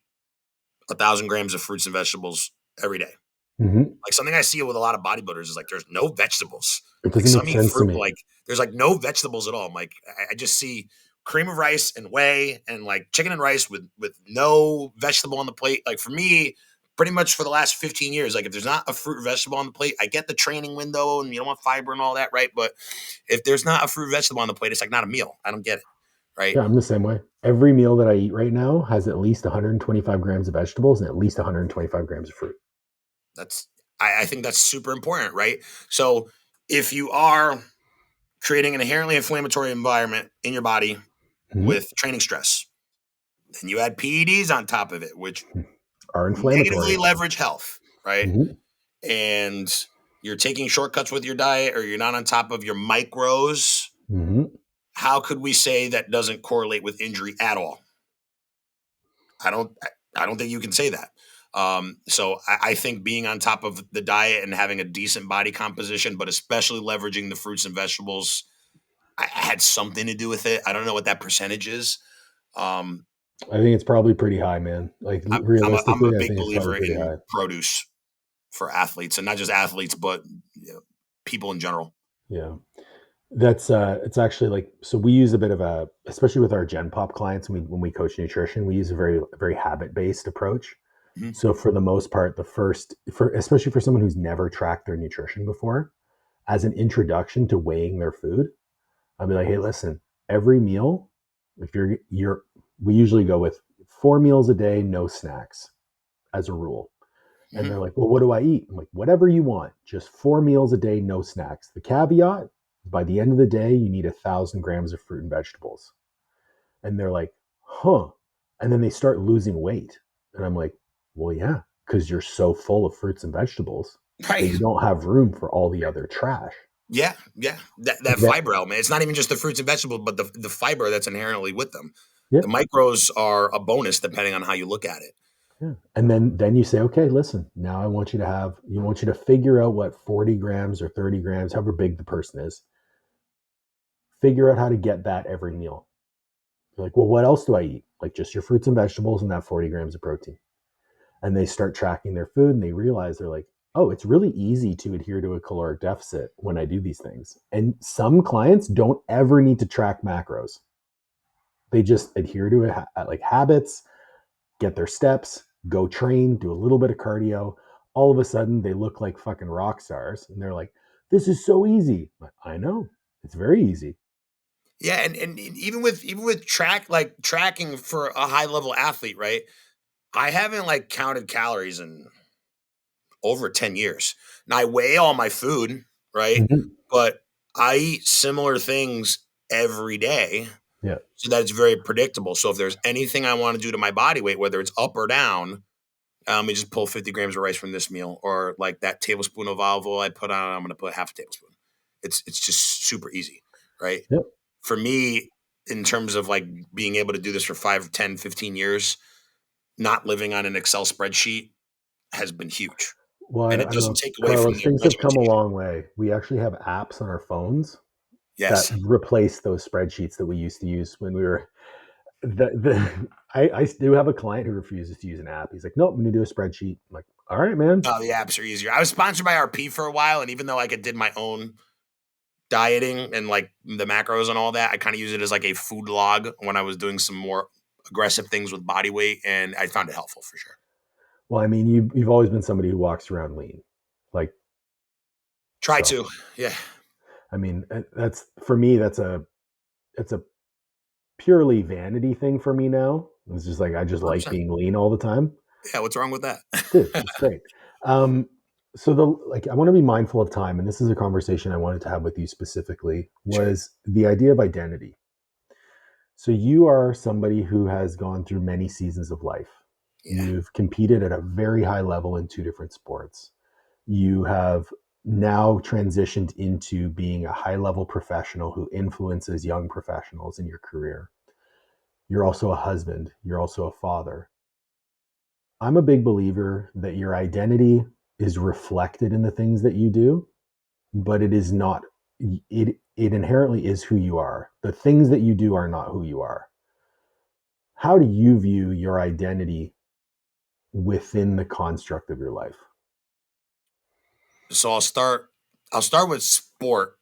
1,000 grams of fruits and vegetables every day. Hmm. Like something I see with a lot of bodybuilders is like there's no vegetables. It Like doesn't make some eat sense to fruit, me. like there's like no vegetables at all. I'm like I just see cream of rice and whey and like chicken and rice with no vegetable on the plate. Like for me, pretty much for the last 15 years, like if there's not a fruit or vegetable on the plate, I get the training window and you don't want fiber and all that, right? But if there's not a fruit or vegetable on the plate, it's like not a meal. I don't get it, right? Yeah, I'm the same way. Every meal that I eat right now has at least 125 grams of vegetables and at least 125 grams of fruit. That's I think that's super important, right? So if you are creating an inherently inflammatory environment in your body Hmm. with training stress. Then you add PEDs on top of it, which Are negatively inflammatory. leverage health, right? Hmm. and you're taking shortcuts with your diet, or you're not on top of your micros, how could we say that doesn't correlate with injury at all? I don't think you can say that. So I think being on top of the diet and having a decent body composition, but especially leveraging the fruits and vegetables, I had something to do with it. I don't know what that percentage is. I think it's probably pretty high, man. Like I'm a realistically, I big think it's probably believer pretty in high. produce for athletes, and not just athletes, but people in general. Yeah. That's it's actually like, so we use a bit of a, especially with our Gen Pop clients, when we coach nutrition, we use a very habit based approach. Mm-hmm. So for the most part, especially for someone who's never tracked their nutrition before, as an introduction to weighing their food, I'll be like, hey, listen, every meal, if we usually go with 4 meals a day, no snacks as a rule. And they're like, well, what do I eat? I'm like, whatever you want, just 4 meals a day, no snacks. The caveat, by the end of the day, you need 1,000 grams of fruit and vegetables. And they're like, huh. And then they start losing weight. And I'm like, well, yeah, because you're so full of fruits and vegetables that you don't have room for all the other trash. Yeah. That fiber element. It's not even just the fruits and vegetables, but the fiber that's inherently with them. Yeah. The micros are a bonus depending on how you look at it. Yeah. And then you say, okay, listen, now I want you to figure out what 40 grams or 30 grams, however big the person is, figure out how to get that every meal. You're like, well, what else do I eat? Like just your fruits and vegetables and that 40 grams of protein. And they start tracking their food and they realize, they're like, oh, it's really easy to adhere to a caloric deficit when I do these things. And some clients don't ever need to track macros. They just adhere to like habits, get their steps, go train, do a little bit of cardio. All of a sudden they look like fucking rock stars. And they're like, this is so easy. I know, it's very easy. Yeah. And even with tracking for a high level athlete, right? I haven't like counted calories in over 10 years. Now I weigh all my food, right? Mm-hmm. But I eat similar things every day. Yeah. So that it's very predictable. So if there's anything I want to do to my body weight, whether it's up or down, we just pull 50 grams of rice from this meal, or like that tablespoon of olive oil I put on, I'm going to put half a tablespoon. It's just super easy, right? Yep. For me, in terms of like being able to do this for 5, 10, 15 years, not living on an Excel spreadsheet has been huge. Well, and it doesn't take away Carlos, from the things have come a long way. We actually have apps on our phones that replace those spreadsheets that we used to use when we were I do have a client who refuses to use an app. He's like, nope, I'm gonna do a spreadsheet. I'm like, all right, man. No, the apps are easier. I was sponsored by RP for a while, and even though I did my own dieting and like the macros and all that, I kind of use it as like a food log when I was doing some more aggressive things with body weight, and I found it helpful for sure. Well, I mean, you've always been somebody who walks around lean, like try to, yeah. I mean, that's for me. It's a purely vanity thing for me now. It's just like I just 100%. Like being lean all the time. Yeah, what's wrong with that? Dude, it's great. So I want to be mindful of time, and this is a conversation I wanted to have with you specifically. Was the idea of identity. So you are somebody who has gone through many seasons of life. Yeah. You've competed at a very high level in 2 different sports. You have now transitioned into being a high-level professional who influences young professionals in your career. You're also a husband. You're also a father. I'm a big believer that your identity is reflected in the things that you do, but it is not, it inherently is who you are. The things that you do are not who you are. How do you view your identity within the construct of your life? So I'll start with sport,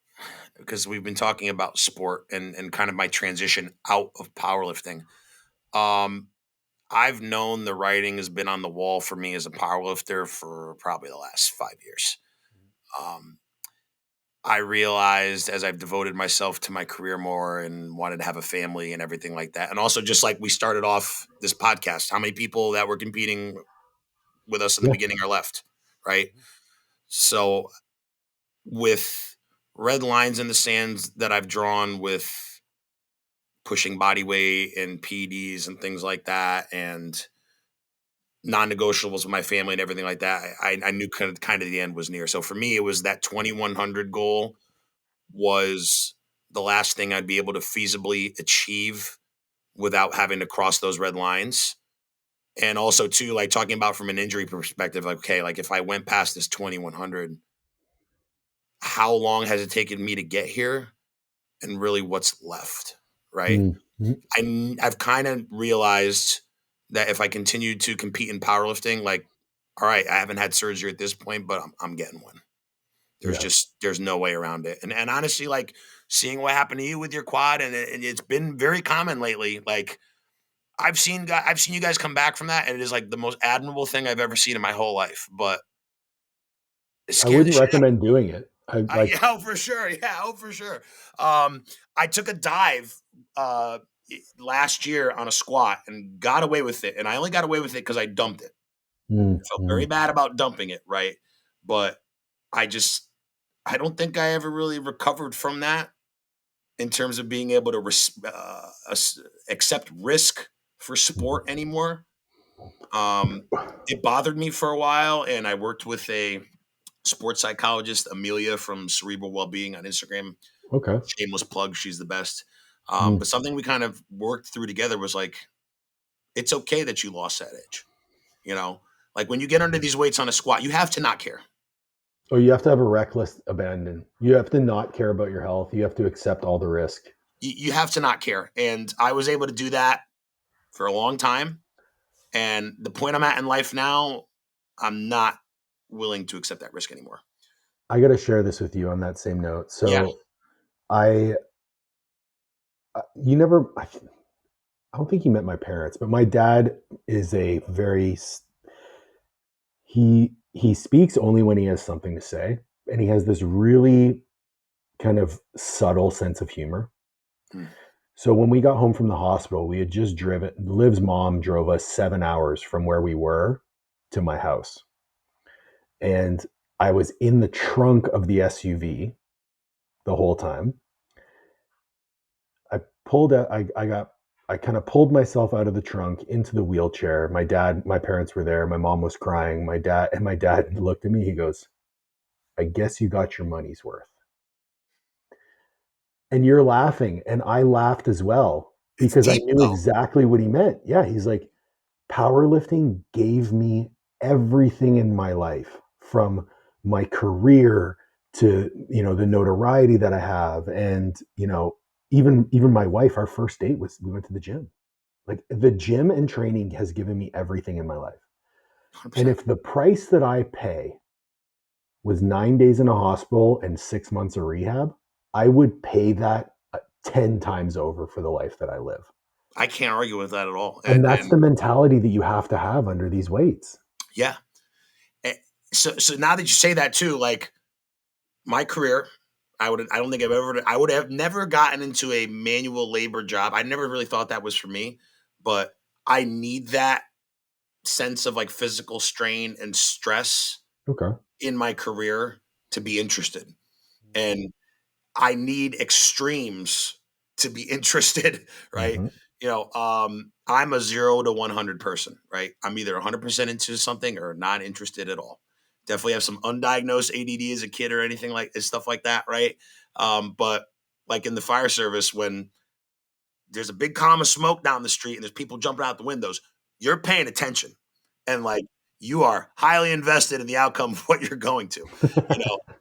because we've been talking about sport and kind of my transition out of powerlifting. I've known the writing has been on the wall for me as a powerlifter for probably the last 5 years. I realized as I've devoted myself to my career more and wanted to have a family and everything like that. And also just like we started off this podcast, how many people that were competing with us in the beginning are left, right? So with red lines in the sands that I've drawn with pushing body weight and PEDs and things like that, and non-negotiables with my family and everything like that. I knew kind of the end was near. So for me, it was that 2100 goal was the last thing I'd be able to feasibly achieve without having to cross those red lines. And also too, like talking about from an injury perspective, like, okay, like if I went past this 2100, how long has it taken me to get here? And really what's left, right? I've kind of realized that if I continue to compete in powerlifting, like, all right, I haven't had surgery at this point, but I'm getting one. There's no way around it. And honestly, like seeing what happened to you with your quad, and it's been very common lately. Like I've seen you guys come back from that, and it is like the most admirable thing I've ever seen in my whole life. But it I scared the wouldn't shit out of me. recommend doing it. Yeah, oh, for sure. Yeah, oh, for sure. I took a dive last year on a squat and got away with it. And I only got away with it because I dumped it. I felt very bad about dumping it, right? But I don't think I ever really recovered from that in terms of being able to accept risk for sport anymore. It bothered me for a while, and I worked with a sports psychologist, Amelia from Cerebral Wellbeing on Instagram. Okay. Shameless plug. She's the best. But something we kind of worked through together was like, it's okay that you lost that edge. You know, like when you get under these weights on a squat, you have to not care. Oh, you have to have a reckless abandon. You have to not care about your health. You have to accept all the risk. You have to not care. And I was able to do that for a long time. And the point I'm at in life now, I'm not willing to accept that risk anymore. I got to share this with you on that same note. So Yeah. I don't think you met my parents, but my dad is he speaks only when he has something to say. And he has this really kind of subtle sense of humor. So when we got home from the hospital, we had just Liv's mom drove us 7 hours from where we were to my house. And I was in the trunk of the SUV the whole time. I pulled out, I kind of pulled myself out of the trunk into the wheelchair. My parents were there. My mom was crying. My dad looked at me. He goes, I guess you got your money's worth. And you're laughing. And I laughed as well because I knew exactly what he meant. Yeah. He's like, powerlifting gave me everything in my life, from my career to, the notoriety that I have. And, even my wife, our first date we went to the gym. Like the gym and training has given me everything in my life. 100%. And if the price that I pay was 9 days in a hospital and 6 months of rehab, I would pay that 10 times over for the life that I live. I can't argue with that at all. And that's the mentality that you have to have under these weights. Yeah. So now that you say that too, like my career, I would have never gotten into a manual labor job. I never really thought that was for me, but I need that sense of like physical strain and stress in my career to be interested. And I need extremes to be interested, right? Mm-hmm. I'm a 0 to 100 person, right? I'm either 100% into something or not interested at all. Definitely have some undiagnosed ADD as a kid or anything stuff like that, right? But like in the fire service, when there's a big column of smoke down the street and there's people jumping out the windows, you're paying attention, and like you are highly invested in the outcome of what you're going to.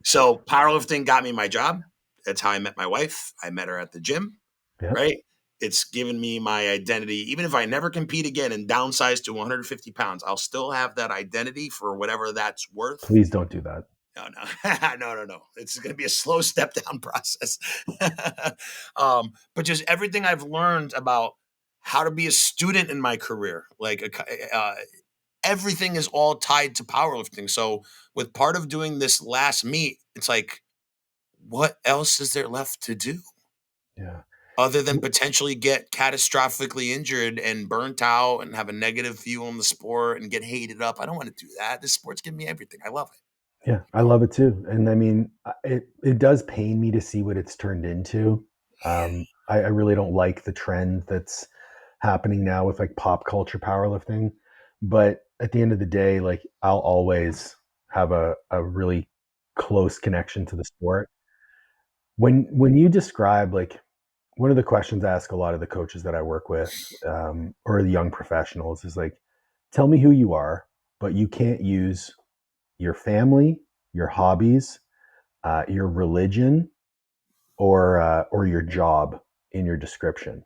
So powerlifting got me my job. That's how I met my wife. I met her at the gym, right? It's given me my identity. Even if I never compete again and downsize to 150 pounds, I'll still have that identity for whatever that's worth. Please don't do that. No. It's going to be a slow step down process. But just everything I've learned about how to be a student in my career, like everything is all tied to powerlifting. So with part of doing this last meet, it's like, what else is there left to do? Yeah. Other than potentially get catastrophically injured and burnt out and have a negative view on the sport and get hated up. I don't want to do that. This sport's giving me everything. I love it. Yeah, I love it too. And I mean, it does pain me to see what it's turned into. I really don't like the trend that's happening now with like pop culture powerlifting, but at the end of the day, like I'll always have a really close connection to the sport. When you describe, like, one of the questions I ask a lot of the coaches that I work with, or the young professionals, is like, tell me who you are, but you can't use your family, your hobbies, your religion, or your job in your description.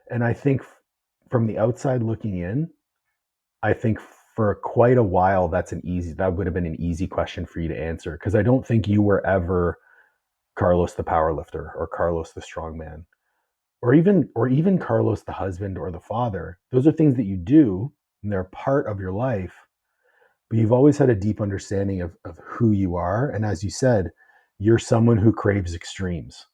And I think from the outside looking in, I think for quite a while that would have been an easy question for you to answer, because I don't think you were ever Carlos the powerlifter or Carlos the strongman, or even Carlos the husband or the father. Those are things that you do and they're part of your life, but you've always had a deep understanding of who you are. And as you said, you're someone who craves extremes.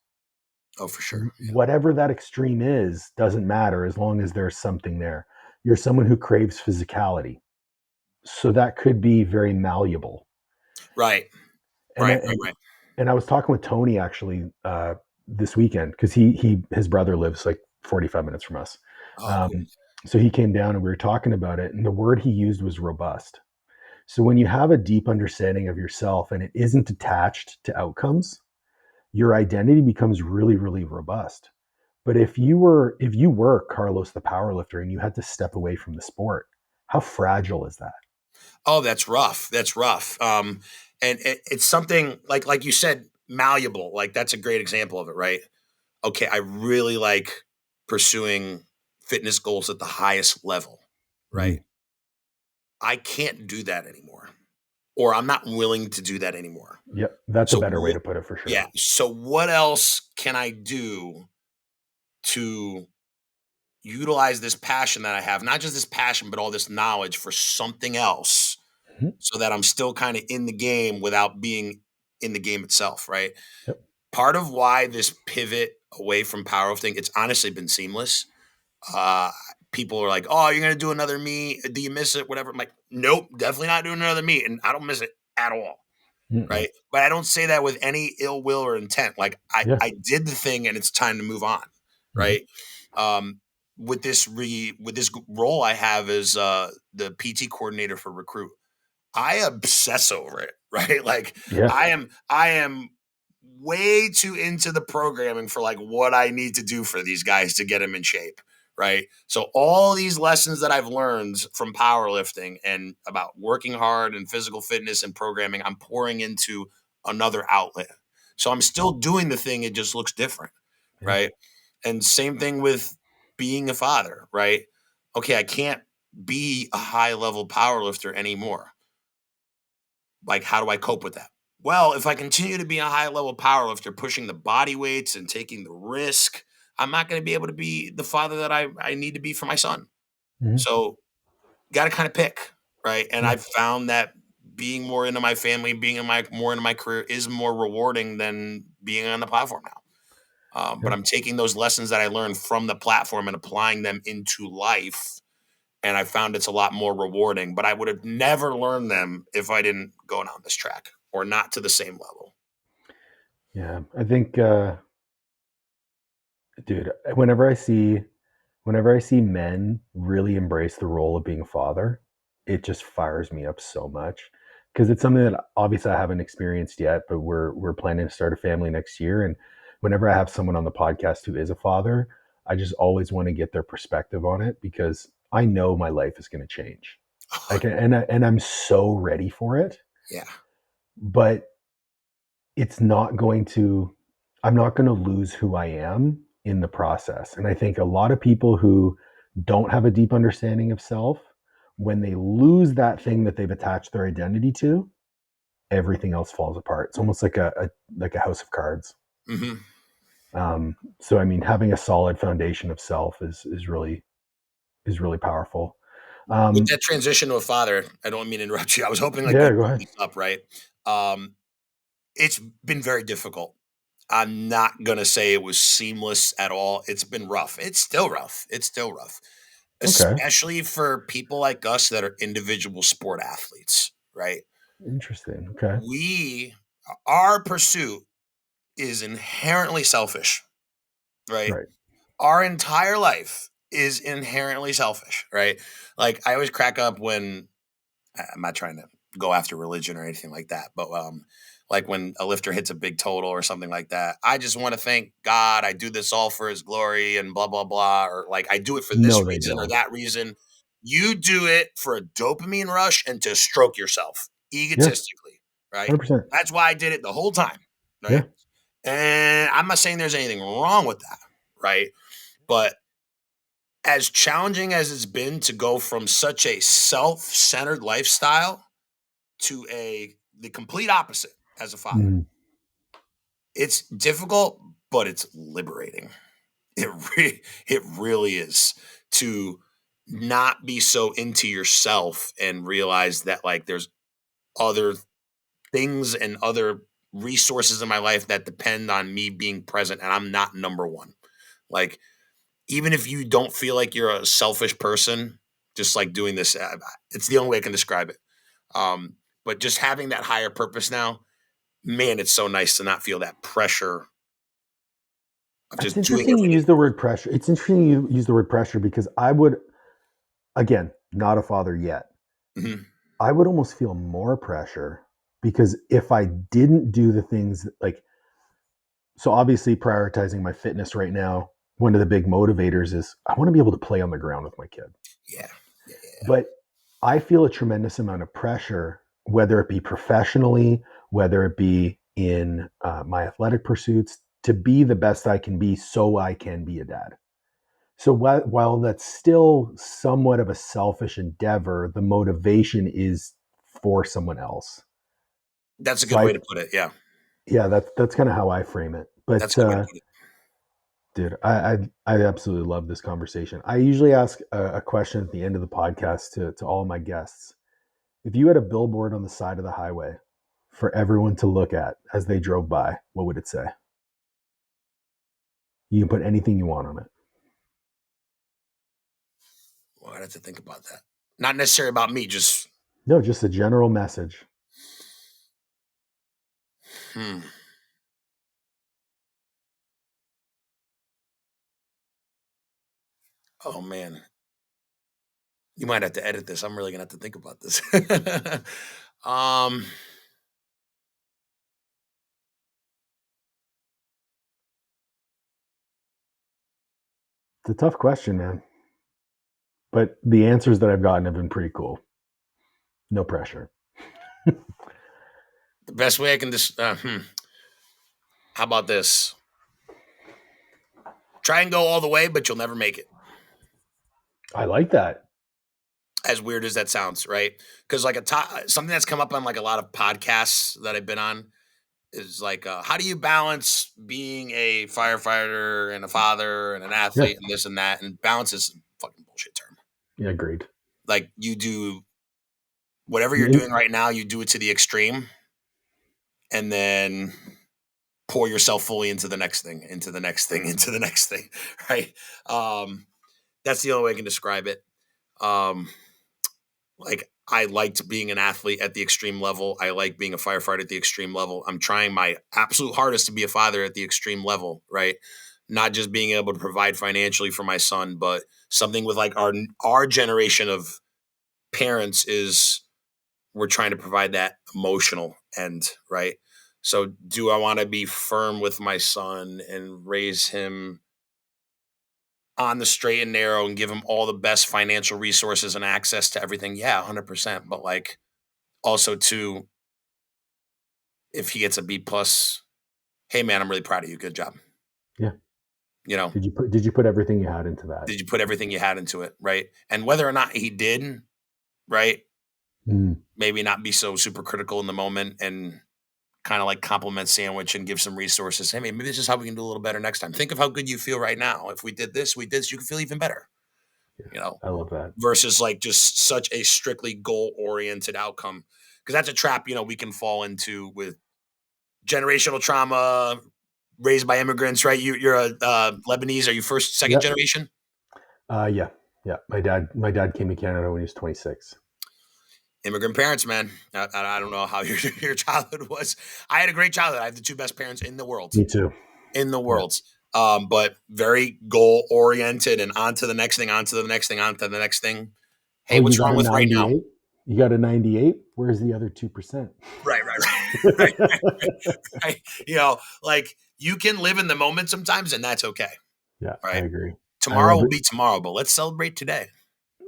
Oh, for sure. Yeah. Whatever that extreme is doesn't matter as long as there's something there. You're someone who craves physicality. So that could be very malleable. Right. And Right. and, and I was talking with Tony actually this weekend, because his brother lives like 45 minutes from us. Oh, cool. Um, so he came down and we were talking about it, and the word he used was robust. So when you have a deep understanding of yourself and it isn't attached to outcomes, your identity becomes really, really robust. But if you were Carlos the powerlifter and you had to step away from the sport, how fragile is that? Oh, that's rough. That's rough. And it's something like you said, malleable. Like that's a great example of it, right? Okay, I really like pursuing fitness goals at the highest level, Mm, right? I can't do that anymore, or I'm not willing to do that anymore. yep, that's a So, better way to put it for yeah. sure. So, what else can I do to utilize this passion that I have? Not just this passion, but all this knowledge for something else, Mhm. so that I'm still kind of in the game without being in the game itself, right? Yep. Part of why this pivot away from powerlifting, it's honestly been seamless. Uh, People are like, "Oh, you're gonna do another meet? Do you miss it? Whatever." I'm like, "Nope, definitely not doing another meet, and I don't miss it at all." Mm-mm. Right? But I don't say that with any ill will or intent. Like Yeah. I did the thing, and it's time to move on. Mhm. Right? Um, with this role I have as the PT coordinator for recruit, I obsess over it, right? Like Yeah. I am way too into the programming for like what I need to do for these guys to get them in shape, right? So all these lessons that I've learned from powerlifting and about working hard and physical fitness and programming, I'm pouring into another outlet. So I'm still doing the thing, it just looks different, Yeah. right? And same thing with being a father, right? Okay, I can't be a high level powerlifter anymore. Like, how do I cope with that? Well, if I continue to be a high level powerlifter, pushing the body weights and taking the risk, I'm not going to be able to be the father that I need to be for my son. Mhm. So, got to kind of pick, right? And Yeah. I've found that being more into my family, being in my more into my career is more rewarding than being on the platform now. But Yeah. I'm taking those lessons that I learned from the platform and applying them into life, and I found it's a lot more rewarding. But I would have never learned them if I didn't go down this track or not to the same level. Yeah. I think, dude, whenever I see men really embrace the role of being a father, it just fires me up so much, because it's something that obviously I haven't experienced yet, but we're planning to start a family next year. And whenever I have someone on the podcast who is a father, I just always want to get their perspective on it, because I know my life is going to change. Like, and I'm so ready for it, Yeah. but it's not going to I'm not going to lose who I am in the process. And I think a lot of people who don't have a deep understanding of self, when they lose that thing that they've attached their identity to, everything else falls apart. It's almost like a house of cards. Hmm. So I mean, having a solid foundation of self is really powerful. With Um, that transition to a father, I don't mean to interrupt you. I was hoping like yeah, you'd go bring ahead. this up, right? Um, it's been very difficult. I'm not gonna say it was seamless at all. It's been rough. It's still rough. It's still rough, Okay, especially for people like us that are individual sport athletes, right? interesting. Okay, We, our pursuit is inherently selfish, right? right. Our entire life is inherently selfish, right? Like I always crack up when I'm not trying to go after religion or anything like that, but like when a lifter hits a big total or something like that, I just want to thank God. I do this all for His glory and blah blah blah, or like I do it for this No, they reason or don't. that reason. You do it for a dopamine rush and to stroke yourself Yeah, egotistically, right? 100%. That's why I did it the whole time, Yeah. right? And I'm not saying there's anything wrong with that, right? But as challenging as it's been to go from such a self-centered lifestyle to the complete opposite as a father, Mhm. it's difficult, but it's liberating. It really is to not be so into yourself and realize that like there's other things and other resources in my life that depend on me being present and I'm not number one. Like even if you don't feel like you're a selfish person, just like doing this, it's the only way I can describe it. Um, but just having that higher purpose now, man, it's so nice to not feel that pressure of It's just doing interesting you everything. use the word pressure. It's interesting you use the word pressure because I would, again, not a father yet. Mhm. I would almost feel more pressure because if I didn't do the things like, so obviously prioritizing my fitness right now, one of the big motivators is I want to be able to play on the ground with my kid. Yeah. Yeah. But I feel a tremendous amount of pressure, whether it be professionally, whether it be in my athletic pursuits, to be the best I can be so I can be a dad. So while that's still somewhat of a selfish endeavor, the motivation is for someone else. That's a So good way to put it. Yeah. yeah, that's kind of how I frame it. That's But a good way to put it. dude, I absolutely love this conversation. I usually ask a question at the end of the podcast to all of my guests. If you had a billboard on the side of the highway for everyone to look at as they drove by, what would it say? You can put anything you want on it. Well, I'd have to think about that. Not necessarily about me, just No, just a general message. hmm. Oh man. You might have to edit this. I'm really gonna have to think about this. um It's a tough question, man. But the answers that I've gotten have been pretty cool. No pressure. the best way I can just how about this? Try and go all the way, but you'll never make it. I like that. As weird as that sounds, right? Because like something that's come up on like a lot of podcasts that I've been on is like, how do you balance being a firefighter and a father and an Yeah. athlete and this and that? And balance is a fucking bullshit term. Yeah, agreed. Like you do whatever you're In- doing right now, you do it to the extreme, and then pour yourself fully into the next thing, into the next thing, into the next thing, right? That's the only way I can describe it. Um, like I liked being an athlete at the extreme level. I like being a firefighter at the extreme level. I'm trying my absolute hardest to be a father at the extreme level, right? Not just being able to provide financially for my son, but something with like our generation of parents is we're trying to provide that emotional end, right? So do I want to be firm with my son and raise him on the straight and narrow and give him all the best financial resources and access to everything? Yeah, 100%. But like also too, if he gets a B plus, hey man, I'm really proud of you. Good job. yeah. You know, Did you put everything you had into that? did you put everything you had into it? Right. And whether or not he did, right, Mm, maybe not be so super critical in the moment and kind of like compliment sandwich and give some resources. Hey, maybe this is how we can do a little better next time. Think of how good you feel right now. If we did this, you can feel even better, yeah, you know, I love that. versus like just such a strictly goal oriented outcome. Cause that's a trap, we can fall into with generational trauma, raised by immigrants, right? You're a Lebanese. Are you first, second Yep. generation? Yeah. Yeah. My dad came to Canada when he was 26. Immigrant parents, man. I don't know how your childhood was. I had a great childhood. I have the two best parents in the world. Me too. In the Yeah. world. but very goal oriented and on to the next thing, on to the next thing, on to the next thing. Hey, what's wrong with right now? You got a 98? Where's the other 2%? Right. Right. Like you can live in the moment sometimes, and that's okay. Yeah, right? I agree. Tomorrow will be tomorrow, but let's celebrate today.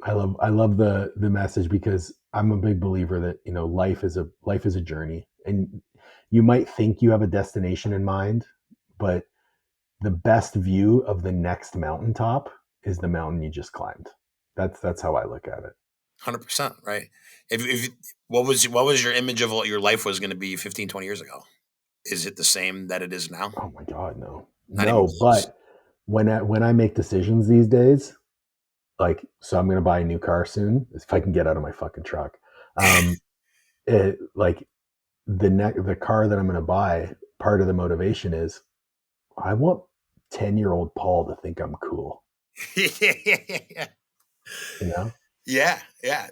I love the message, because I'm a big believer that, life is a journey, and you might think you have a destination in mind, but the best view of the next mountaintop is the mountain you just climbed. That's how I look at it. 100%, right? If what was your image of what your life was going to be 15, 20 years ago? Is it the same that it is now? Oh my God, no. Not no, but when I make decisions these days, like, so I'm going to buy a new car soon, if I can get out of my fucking truck. Like the car that I'm going to buy, part of the motivation is I want 10-year-old Paul to think I'm cool. Yeah.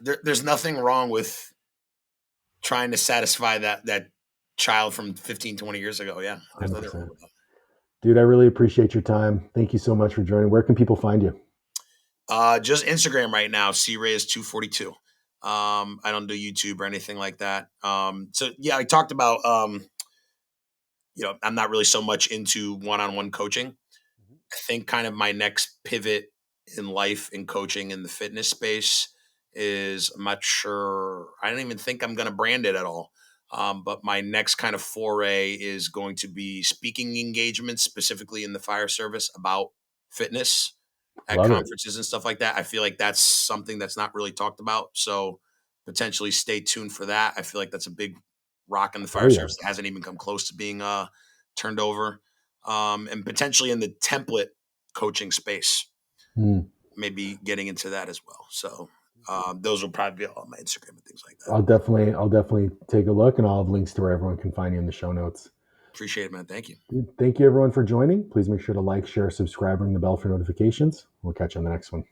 There's nothing wrong with trying to satisfy that child from 15, 20 years ago. Yeah. There's nothing wrong with that. Dude, I really appreciate your time. Thank you so much for joining. Where can people find you? Just Instagram right now, creyes242. I don't do YouTube or anything like that. So yeah, I talked about, I'm not really so much into one-on-one coaching. I think kind of my next pivot in life in coaching in the fitness space is, I'm not sure, I don't even think I'm going to brand it at all. But my next kind of foray is going to be speaking engagements, specifically in the fire service, about fitness at conferences and stuff like that. I feel like that's something that's not really talked about. So potentially stay tuned for that. I feel like that's a big rock in the fire service that hasn't even come close to being turned over. And potentially in the template coaching space, maybe getting into that as well. So those will probably be on my Instagram and things like that. I'll definitely take a look, and I'll have links to where everyone can find you in the show notes. Appreciate it, man. Thank you. Thank you, everyone, for joining. Please make sure to like, share, subscribe, ring the bell for notifications. We'll catch you on the next one.